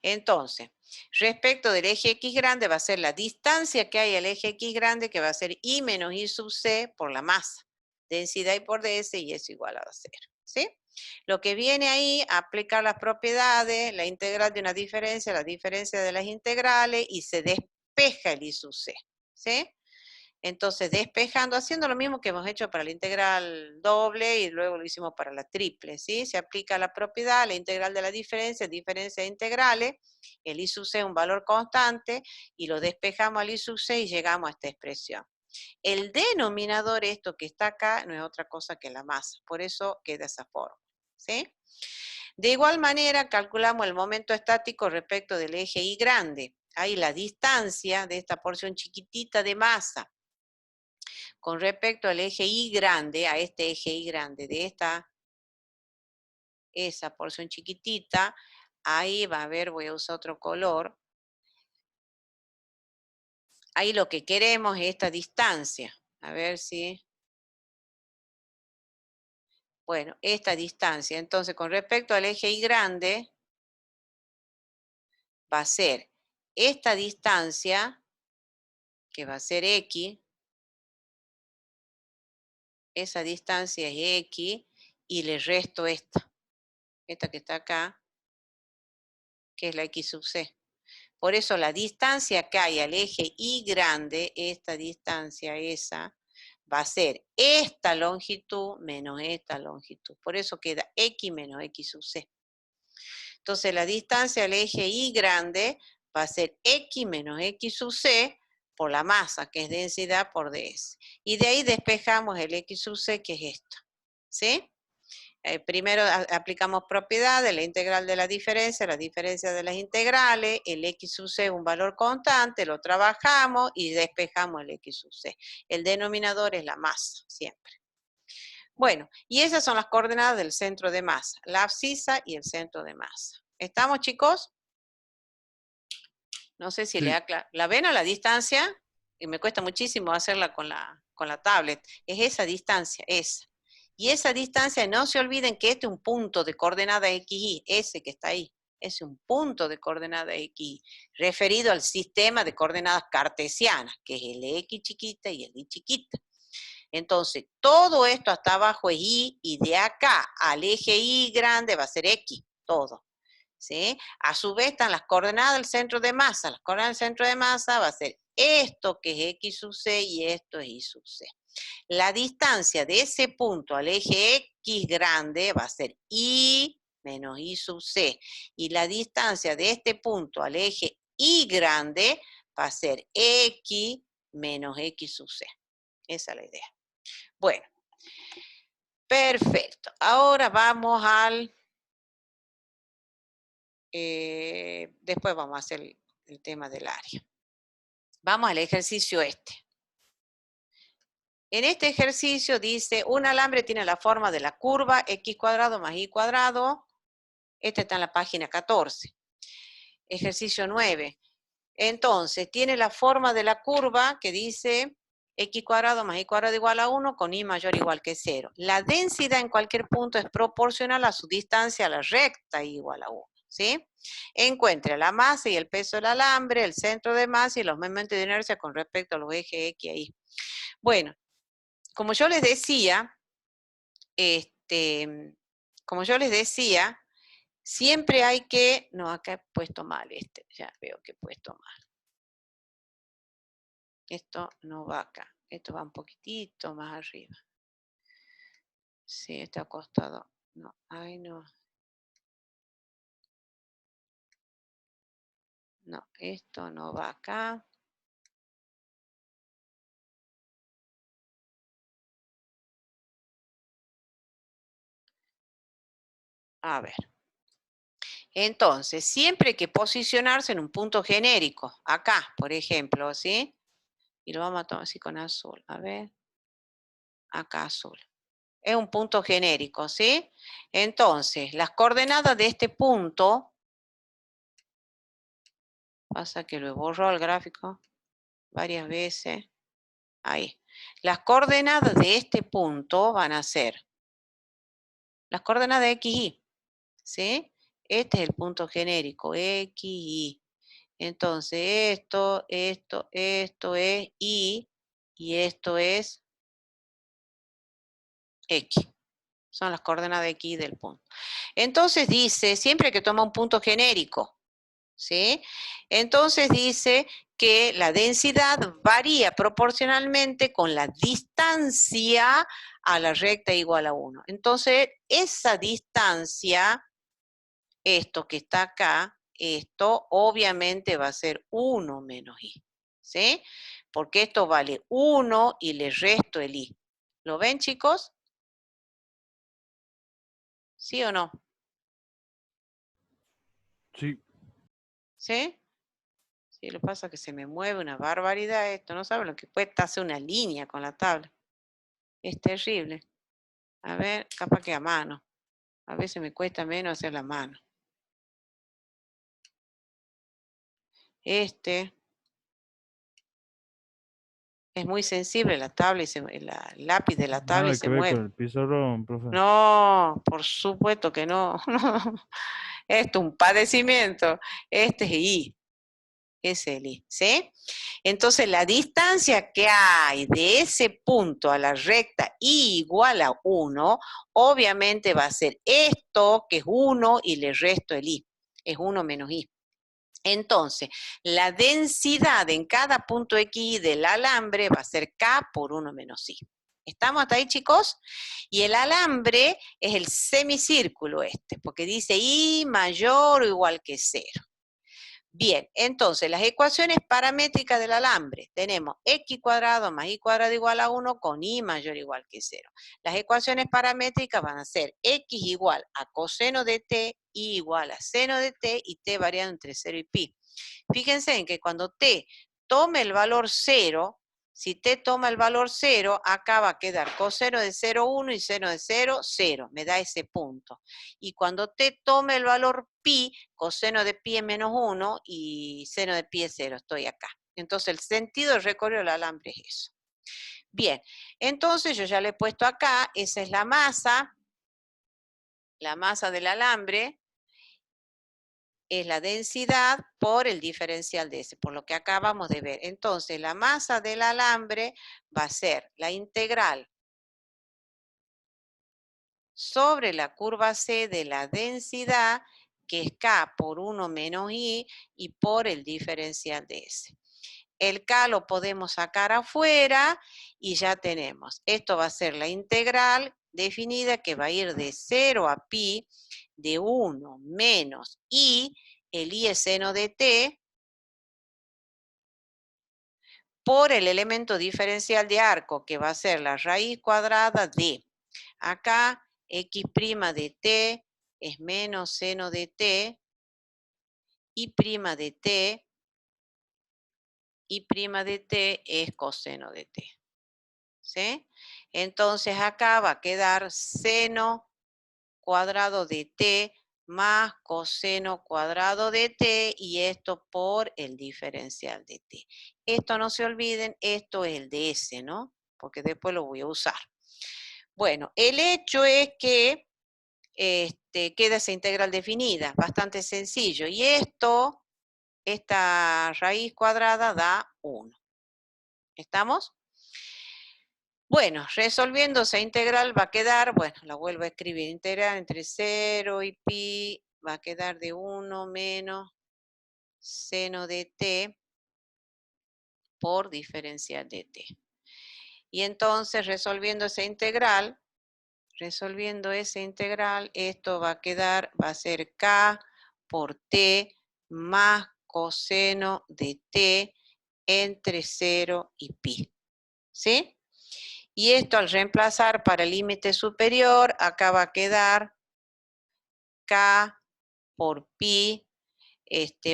Speaker 1: Entonces, respecto del eje X grande va a ser la distancia que hay al eje X grande, que va a ser I menos I sub C por la masa. Densidad I por ds y es igual a 0. ¿Sí? Lo que viene ahí, aplicar las propiedades, la integral de una diferencia, la diferencia de las integrales y se despeja el I sub C. ¿Sí? Entonces, despejando, haciendo lo mismo que hemos hecho para la integral doble y luego lo hicimos para la triple, ¿sí? Se aplica la propiedad, la integral de la diferencia de integrales, el I sub C es un valor constante y lo despejamos al I sub C y llegamos a esta expresión. El denominador, esto que está acá, no es otra cosa que la masa, por eso queda esa forma, ¿sí? De igual manera, calculamos el momento estático respecto del eje Y grande. Ahí la distancia de esta porción chiquitita de masa con respecto al eje Y grande, a este eje Y grande, de esa porción chiquitita, ahí va a haber, voy a usar otro color, ahí lo que queremos es esta distancia, a ver si, bueno, esta distancia, entonces con respecto al eje Y grande, va a ser esta distancia, que va a ser X, esa distancia es X, y le resto esta que está acá, que es la X sub C. Por eso la distancia que hay al eje Y grande, esta distancia esa, va a ser esta longitud menos esta longitud. Por eso queda X menos X sub C. Entonces la distancia al eje Y grande va a ser X menos X sub C por la masa, que es densidad por ds. Y de ahí despejamos el X sub C, que es esto. ¿Sí? Primero aplicamos propiedades, la integral de la diferencia de las integrales, el X sub C es un valor constante, lo trabajamos y despejamos el X sub C. El denominador es la masa, siempre. Bueno, y esas son las coordenadas del centro de masa, la abscisa y el centro de masa. ¿Estamos, chicos? No sé si
Speaker 2: Sí.
Speaker 1: le aclaro. ¿La ven a la distancia? Y me cuesta muchísimo hacerla con la tablet. Es esa distancia, esa. Y esa distancia, no se olviden que este es un punto de coordenada XY, ese que está ahí. Es un punto de coordenada XY, referido al sistema de coordenadas cartesianas, que es el X chiquita y el Y chiquita. Entonces, todo esto hasta abajo es Y, y de acá al eje Y grande va a ser X, todo. ¿Sí? A su vez están las coordenadas del centro de masa. Las coordenadas del centro de masa va a ser esto que es X sub C y esto es Y sub C. La distancia de ese punto al eje X grande va a ser Y menos Y sub C. Y la distancia de este punto al eje Y grande va a ser X menos X sub C. Esa es la idea. Bueno, perfecto. Ahora vamos al... después vamos a hacer el tema del área. Vamos al ejercicio este. En este ejercicio dice, un alambre tiene la forma de la curva x cuadrado más y cuadrado. Este está en la página 14. Ejercicio 9. Entonces, tiene la forma de la curva que dice x cuadrado más y cuadrado igual a 1 con y mayor o igual que 0. La densidad en cualquier punto es proporcional a su distancia a la recta y igual a 1. ¿Sí? Encuentre la masa y el peso del alambre, el centro de masa y los momentos de inercia con respecto a los ejes X y Y. Bueno, como yo les decía, siempre hay que... No, acá he puesto mal ya veo que he puesto mal. Esto no va acá, esto va un poquitito más arriba. Sí, está acostado. No, ay no. No, esto no va acá. A ver. Entonces, siempre hay que posicionarse en un punto genérico. Acá, por ejemplo, ¿sí? Y lo vamos a tomar así con azul. A ver. Acá azul. Es un punto genérico, ¿sí? Entonces, las coordenadas de este punto... Pasa que lo he borrado el gráfico varias veces. Ahí. Las coordenadas de este punto van a ser las coordenadas de X, Y. ¿Sí? Este es el punto genérico, X, Y. Entonces, esto es Y y esto es X. Son las coordenadas de X del punto. Entonces dice, siempre que toma un punto genérico, ¿sí? Entonces dice que la densidad varía proporcionalmente con la distancia a la recta igual a 1. Entonces, esa distancia, esto que está acá, esto obviamente va a ser 1 menos I, ¿sí? Porque esto vale 1 y le resto el I. ¿Lo ven, chicos? ¿Sí o no?
Speaker 3: Sí.
Speaker 1: ¿Sí? Sí, lo que pasa es que se me mueve una barbaridad esto. No saben lo que cuesta hacer una línea con la tabla. Es terrible. A ver, capaz que a mano. A veces me cuesta menos hacer la mano. Es muy sensible la tabla y el lápiz de la tabla y
Speaker 3: Nada
Speaker 1: se
Speaker 3: que ver con
Speaker 1: mueve.
Speaker 3: el pizarrón, profe.
Speaker 1: No, por supuesto que no. Esto es un padecimiento. Este es I. Es el I, ¿sí? Entonces la distancia que hay de ese punto a la recta I igual a 1, obviamente va a ser esto, que es 1, y le resto el I. Es 1 menos I. Entonces, la densidad en cada punto X del alambre va a ser K por 1 menos I. ¿Estamos hasta ahí, chicos? Y el alambre es el semicírculo porque dice I mayor o igual que 0. Bien, entonces las ecuaciones paramétricas del alambre. Tenemos x cuadrado más y cuadrado igual a 1 con y mayor o igual que 0. Las ecuaciones paramétricas van a ser x igual a coseno de t, y igual a seno de t y t variando entre 0 y pi. Fíjense en que cuando t tome el valor 0, si t toma el valor 0, acá va a quedar coseno de 0, 1 y seno de 0, 0. Me da ese punto. Y cuando t tome el valor pi, coseno de pi es menos 1 y seno de pi es 0. Estoy acá. Entonces el sentido del recorrido del alambre es eso. Bien, entonces yo ya le he puesto acá, esa es la masa del alambre, es la densidad por el diferencial de ese, por lo que acabamos de ver. Entonces, la masa del alambre va a ser la integral sobre la curva C de la densidad, que es K por 1 menos I, y por el diferencial de ese. El K lo podemos sacar afuera y ya tenemos. Esto va a ser la integral definida que va a ir de 0 a pi de 1 menos I, el I es seno de t, por el elemento diferencial de arco, que va a ser la raíz cuadrada de, acá x' de t es menos seno de t, y' de t, y' de t es coseno de t. ¿Sí? Entonces acá va a quedar seno cuadrado de t más coseno cuadrado de t, y esto por el diferencial de t. Esto no se olviden, esto es el de s, ¿no? Porque después lo voy a usar. Bueno, el hecho es que queda esa integral definida, bastante sencillo. Y esto, esta raíz cuadrada da 1. ¿Estamos? Bueno, resolviendo esa integral va a quedar, bueno, la vuelvo a escribir, integral entre 0 y pi, va a quedar de 1 menos seno de t por diferencial de t. Y entonces, resolviendo esa integral, esto va a quedar, va a ser k por t más coseno de t entre 0 y pi. ¿Sí? Y esto al reemplazar para el límite superior, acá va a quedar k por pi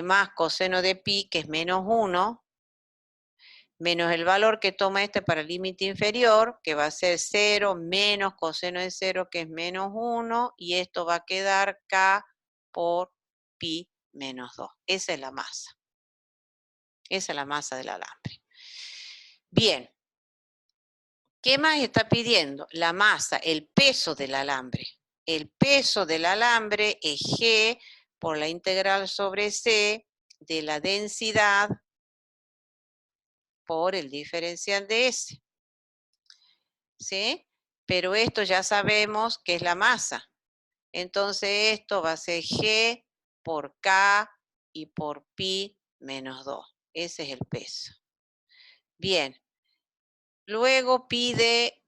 Speaker 1: más coseno de pi, que es menos 1, menos el valor que toma para el límite inferior, que va a ser 0, menos coseno de 0, que es menos 1, y esto va a quedar k por pi menos 2. Esa es la masa. Esa es la masa del alambre. Bien. ¿Qué más está pidiendo? La masa, el peso del alambre. El peso del alambre es G por la integral sobre C de la densidad por el diferencial de S. ¿Sí? Pero esto ya sabemos que es la masa. Entonces esto va a ser G por K y por pi menos 2. Ese es el peso. Bien. Luego pide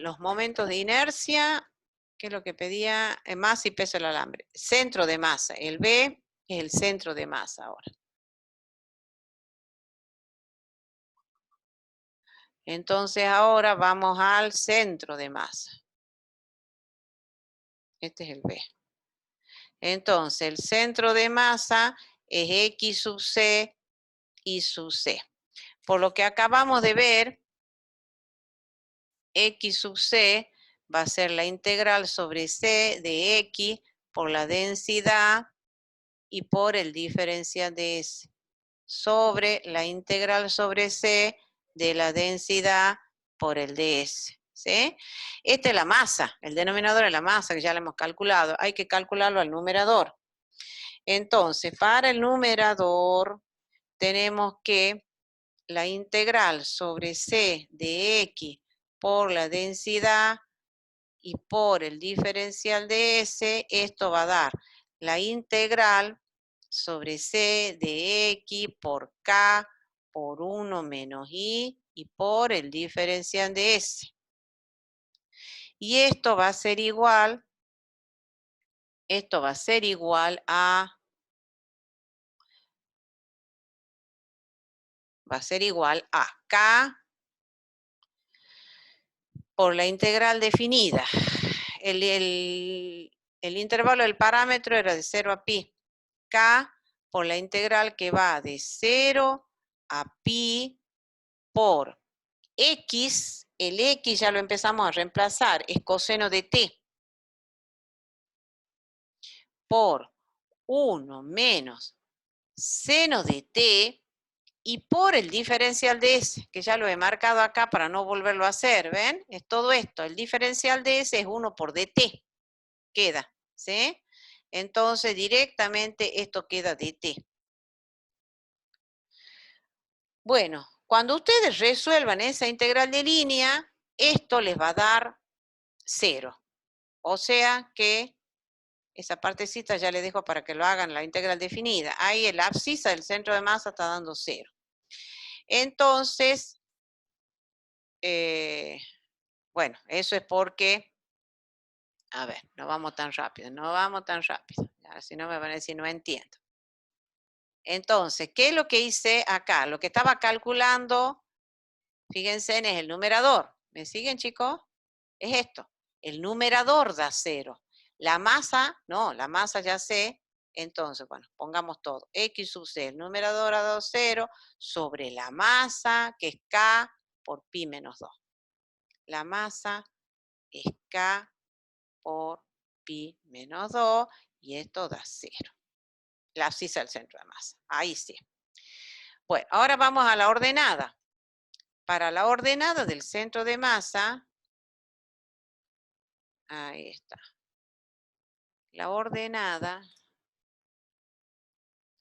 Speaker 1: los momentos de inercia, que es lo que pedía, masa y peso del alambre. Centro de masa, el B es el centro de masa ahora. Entonces ahora vamos al centro de masa. Este es el B. Entonces el centro de masa es X sub C y sub C. Por lo que acabamos de ver, X sub C va a ser la integral sobre C de X por la densidad y por el diferencial de S, sobre la integral sobre C de la densidad por el de S. ¿Sí? Esta es la masa, el denominador es la masa, que ya lo hemos calculado. Hay que calcularlo al numerador. Entonces, para el numerador, tenemos que la integral sobre C de X por la densidad y por el diferencial de S, esto va a dar la integral sobre C de X por K por 1 menos I y por el diferencial de S. Y esto va a ser igual, a K por la integral definida. El intervalo del parámetro era de 0 a pi. K por la integral que va de 0 a pi por X. El X ya lo empezamos a reemplazar, es coseno de t. Por 1 menos seno de t y por el diferencial de S, que ya lo he marcado acá para no volverlo a hacer, ¿ven? Es todo esto, el diferencial de S es 1 por dt, queda, ¿sí? Entonces directamente esto queda dt. Bueno, cuando ustedes resuelvan esa integral de línea, esto les va a dar 0. O sea que esa partecita ya les dejo para que lo hagan la integral definida. Ahí el abscisa del centro de masa está dando 0. Entonces, bueno, eso es porque, a ver, no vamos tan rápido, ahora si no me van a decir no entiendo. Entonces, ¿qué es lo que hice acá? Lo que estaba calculando, fíjense, es el numerador. ¿Me siguen, chicos? Es esto. El numerador da 0. La masa, no, la masa ya sé. Entonces, bueno, pongamos todo. X sub C, el numerador ha dado 0 sobre la masa, que es K por pi menos 2. La masa es K por pi menos 2 y esto da 0. La abscisa del centro de masa. Ahí sí. Bueno, ahora vamos a la ordenada. Para la ordenada del centro de masa, ahí está. La ordenada,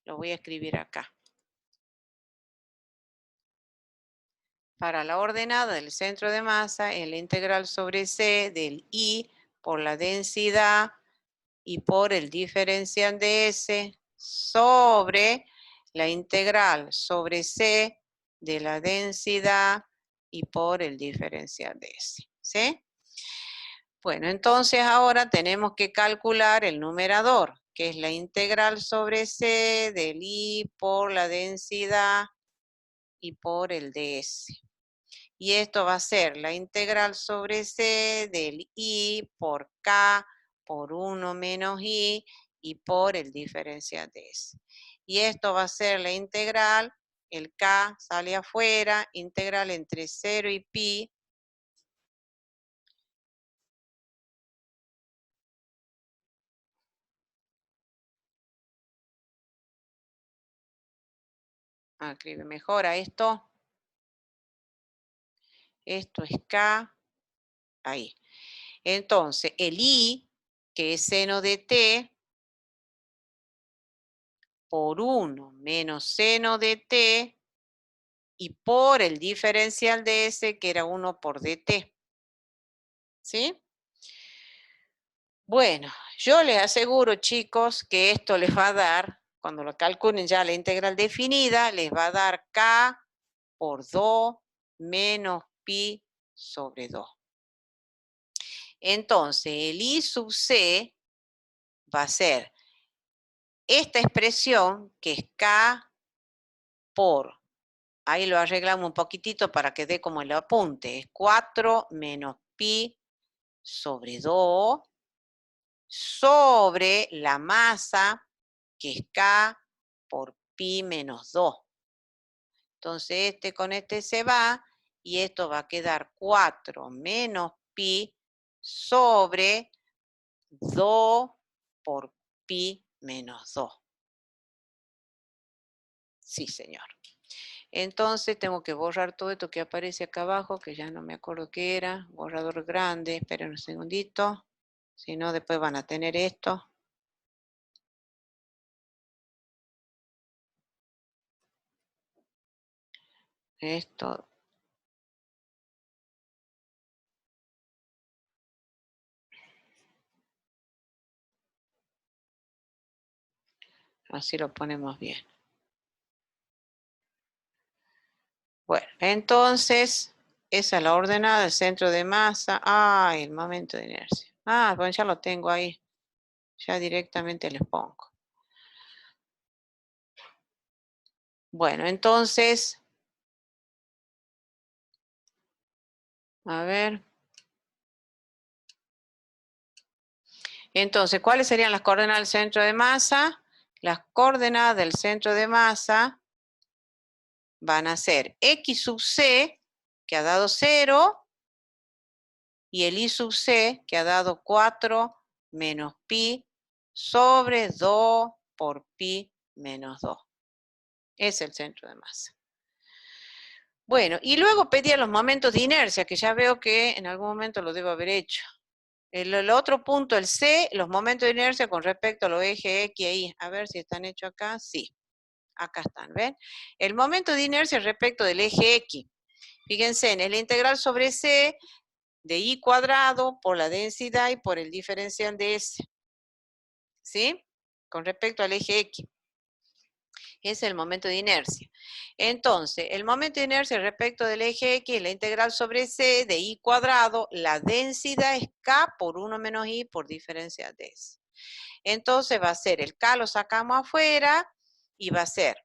Speaker 1: lo voy a escribir acá. Para la ordenada del centro de masa, el integral sobre C del I por la densidad y por el diferencial de S sobre la integral sobre C de la densidad y por el diferencial de S. ¿Sí? Bueno, entonces ahora tenemos que calcular el numerador, que es la integral sobre C del I por la densidad y por el ds. Y esto va a ser la integral sobre C del I por K por 1 menos I y por el diferencial de S. Y esto va a ser la integral, el K sale afuera, integral entre 0 y pi. Escribe mejor a esto. Esto es K, ahí. Entonces, el I, que es seno de T, por 1 menos seno de T, y por el diferencial de S, que era 1 por dt. ¿Sí? Bueno, yo les aseguro, chicos, que esto les va a dar, cuando lo calculen ya la integral definida, les va a dar K por 2 menos pi sobre 2. Entonces, el I sub C va a ser esta expresión, que es K por, ahí lo arreglamos un poquitito para que dé como el apunte, es 4 menos pi sobre 2 sobre la masa, que es K por pi menos 2. Entonces, este con este se va, y esto va a quedar 4 menos pi sobre 2 por pi menos 2. Sí, señor. Entonces tengo que borrar todo esto que aparece acá abajo, que ya no me acuerdo qué era. Borrador grande, esperen un segundito. Si no, después van a tener esto. Esto. Así lo ponemos bien. Bueno, entonces, esa es la ordenada del centro de masa. El momento de inercia. Bueno, ya lo tengo ahí. Ya directamente les pongo. Bueno, entonces, a ver. Entonces, ¿cuáles serían las coordenadas del centro de masa? Las coordenadas del centro de masa van a ser X sub C, que ha dado 0, y el Y sub C, que ha dado 4 menos pi sobre 2 por pi menos 2. Es el centro de masa. Bueno, y luego pedía los momentos de inercia, que ya veo que en algún momento lo debo haber hecho. El otro punto, el C, los momentos de inercia con respecto a los ejes X e Y. A ver si están hechos acá. Sí, acá están, ¿ven? El momento de inercia respecto del eje X. Fíjense, en el integral sobre C de I cuadrado por la densidad y por el diferencial de S. ¿Sí? Con respecto al eje X. Es el momento de inercia. Entonces, el momento de inercia respecto del eje X, la integral sobre C de I cuadrado, la densidad es K por 1 menos I por diferencial de S. Entonces va a ser el K lo sacamos afuera, Y va a ser,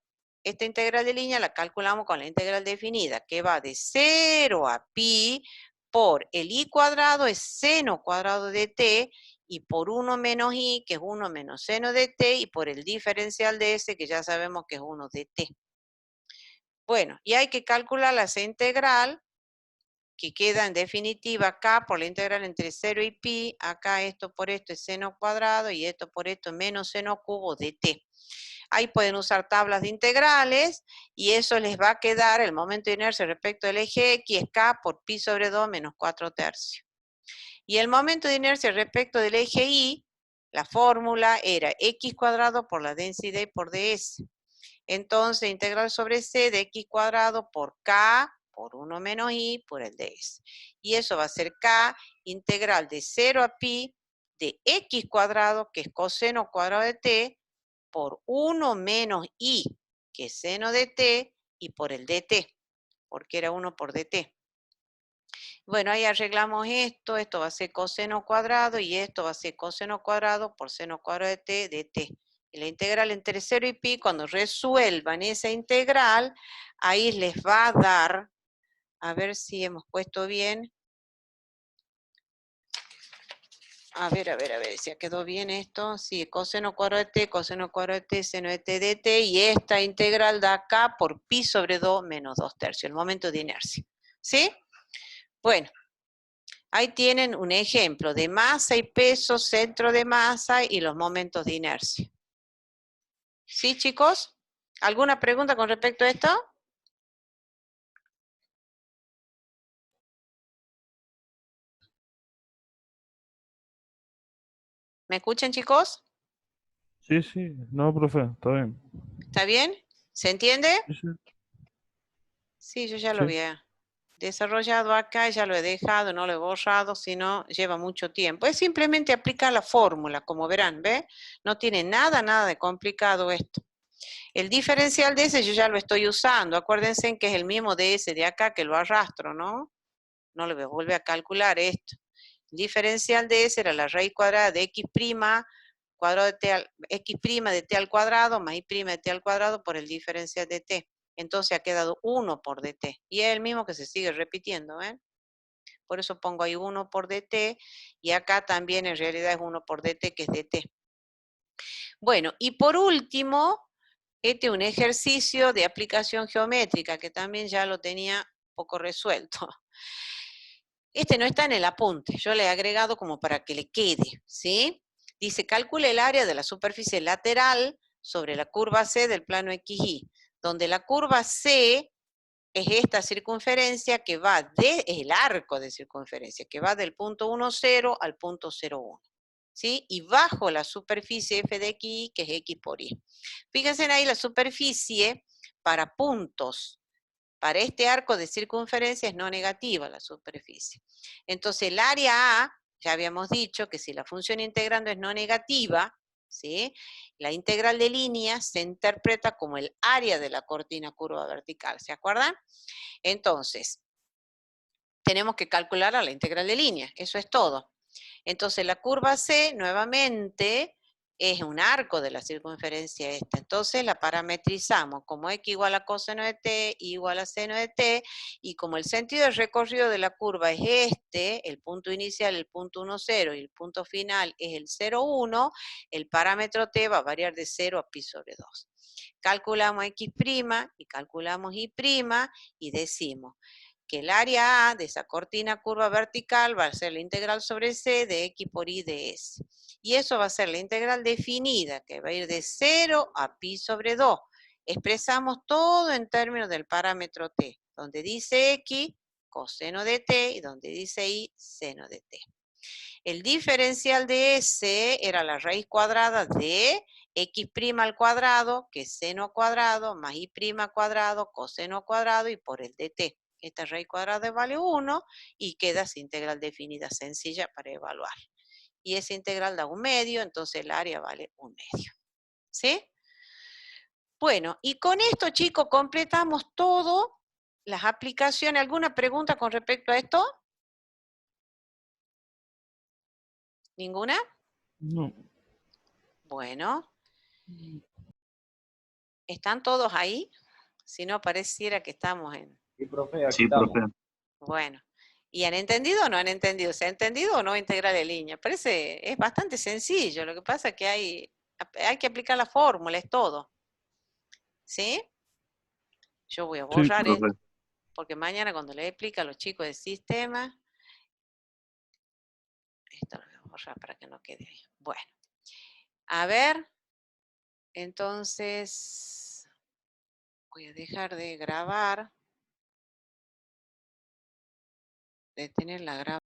Speaker 1: esta integral de línea la calculamos con la integral definida, que va de 0 a pi por el i cuadrado es seno cuadrado de t, y por 1 menos i, que es 1 menos seno de t, y por el diferencial de s, que ya sabemos que es 1 de t. Bueno, y hay que calcular esa integral, que queda en definitiva acá por la integral entre 0 y pi, acá esto por esto es seno cuadrado, y esto por esto menos seno cubo de t. Ahí pueden usar tablas de integrales, y eso les va a quedar el momento de inercia respecto del eje X, es k por pi sobre 2 menos 4 tercios. Y el momento de inercia respecto del eje Y, la fórmula era x cuadrado por la densidad por ds. Entonces, integral sobre c de x cuadrado por k por 1 menos i por el ds. Y eso va a ser k integral de 0 a pi de x cuadrado, que es coseno cuadrado de t, por 1 menos i, que es seno de t, y por el dt, porque era 1 por dt. Bueno, ahí arreglamos esto va a ser coseno cuadrado, y esto va a ser coseno cuadrado por seno cuadrado de t, dt. Y la integral entre 0 y pi, cuando resuelvan esa integral, ahí les va a dar, a ver si hemos puesto bien, a ver, si ha quedado bien esto. Sí, coseno cuadrado de t, seno de t, dt, y esta integral da k por pi sobre 2 menos 2 tercios, el momento de inercia. ¿Sí? Bueno, ahí tienen un ejemplo de masa y peso, centro de masa y los momentos de inercia. ¿Sí, chicos? ¿Alguna pregunta con respecto a esto? ¿Me escuchan, chicos?
Speaker 3: Sí, sí, no, profe, está bien.
Speaker 1: ¿Está bien? ¿Se entiende?
Speaker 3: Sí, sí,
Speaker 1: Sí, yo ya lo
Speaker 3: sí.
Speaker 1: había desarrollado acá, ya lo he dejado, no lo he borrado, sino lleva mucho tiempo. Es simplemente aplicar la fórmula, como verán, ¿ve? No tiene nada de complicado esto. El diferencial de ese yo ya lo estoy usando. Acuérdense que es el mismo de ese de acá que lo arrastro, ¿no? No le voy a volver a calcular esto. El diferencial de ese era la raíz cuadrada de x prima cuadrado de t x prima de t al cuadrado más y prima de t al cuadrado por el diferencial de t. Entonces ha quedado 1 por dt. Y es el mismo que se sigue repitiendo, ¿ven? Por eso pongo ahí 1 por dt, y acá también en realidad es 1 por dt, que es dt. Bueno, y por último, este es un ejercicio de aplicación geométrica, que también ya lo tenía poco resuelto. Este no está en el apunte, yo le he agregado como para que le quede, ¿sí? Dice, calcule el área de la superficie lateral sobre la curva C del plano XY, donde la curva C es esta circunferencia que va es el arco de circunferencia, que va del punto 1, 0 al punto 0, 1. ¿Sí? Y bajo la superficie f de x, que es x por y. Fíjense ahí la superficie para puntos. Para este arco de circunferencia es no negativa la superficie. Entonces el área A, ya habíamos dicho que si la función integrando es no negativa, ¿sí? La integral de línea se interpreta como el área de la cortina curva vertical, ¿se acuerdan? Entonces, tenemos que calcular a la integral de línea, eso es todo. Entonces la curva C, nuevamente, es un arco de la circunferencia esta. Entonces la parametrizamos como x igual a coseno de t, y igual a seno de t, y como el sentido de recorrido de la curva es este, el punto inicial, el punto 1, 0, y el punto final es el 0, 1, el parámetro t va a variar de 0 a pi sobre 2. Calculamos x' y calculamos y', y decimos que el área A de esa cortina curva vertical va a ser la integral sobre C de x por y de S. Y eso va a ser la integral definida, que va a ir de 0 a pi sobre 2. Expresamos todo en términos del parámetro t, donde dice x, coseno de t, y donde dice y, seno de t. El diferencial de S era la raíz cuadrada de x' al cuadrado, que es seno cuadrado, más y' cuadrado, coseno cuadrado, y por el dt. Esta raíz cuadrada vale 1 y queda esa integral definida sencilla para evaluar. Y esa integral da 1/2, entonces el área vale 1/2. ¿Sí? Bueno, y con esto, chicos, completamos todo, las aplicaciones. ¿Alguna pregunta con respecto a esto? ¿Ninguna?
Speaker 3: No.
Speaker 1: Bueno. ¿Están todos ahí? Si no, pareciera que estamos en...
Speaker 4: Sí, profe, aquí
Speaker 2: Sí,
Speaker 4: estamos.
Speaker 2: profe.
Speaker 1: Bueno. ¿Y han entendido o no han entendido? ¿Se ha entendido o no integral de línea? Parece, es bastante sencillo. Lo que pasa es que hay que aplicar la fórmula, es todo. ¿Sí? Yo voy a
Speaker 3: Sí,
Speaker 1: borrar esto,
Speaker 2: Profe.
Speaker 1: porque mañana cuando les explique a los chicos del sistema, esto lo voy a borrar para que no quede ahí. Bueno, a ver, entonces voy a dejar de grabar, de tener la grabación.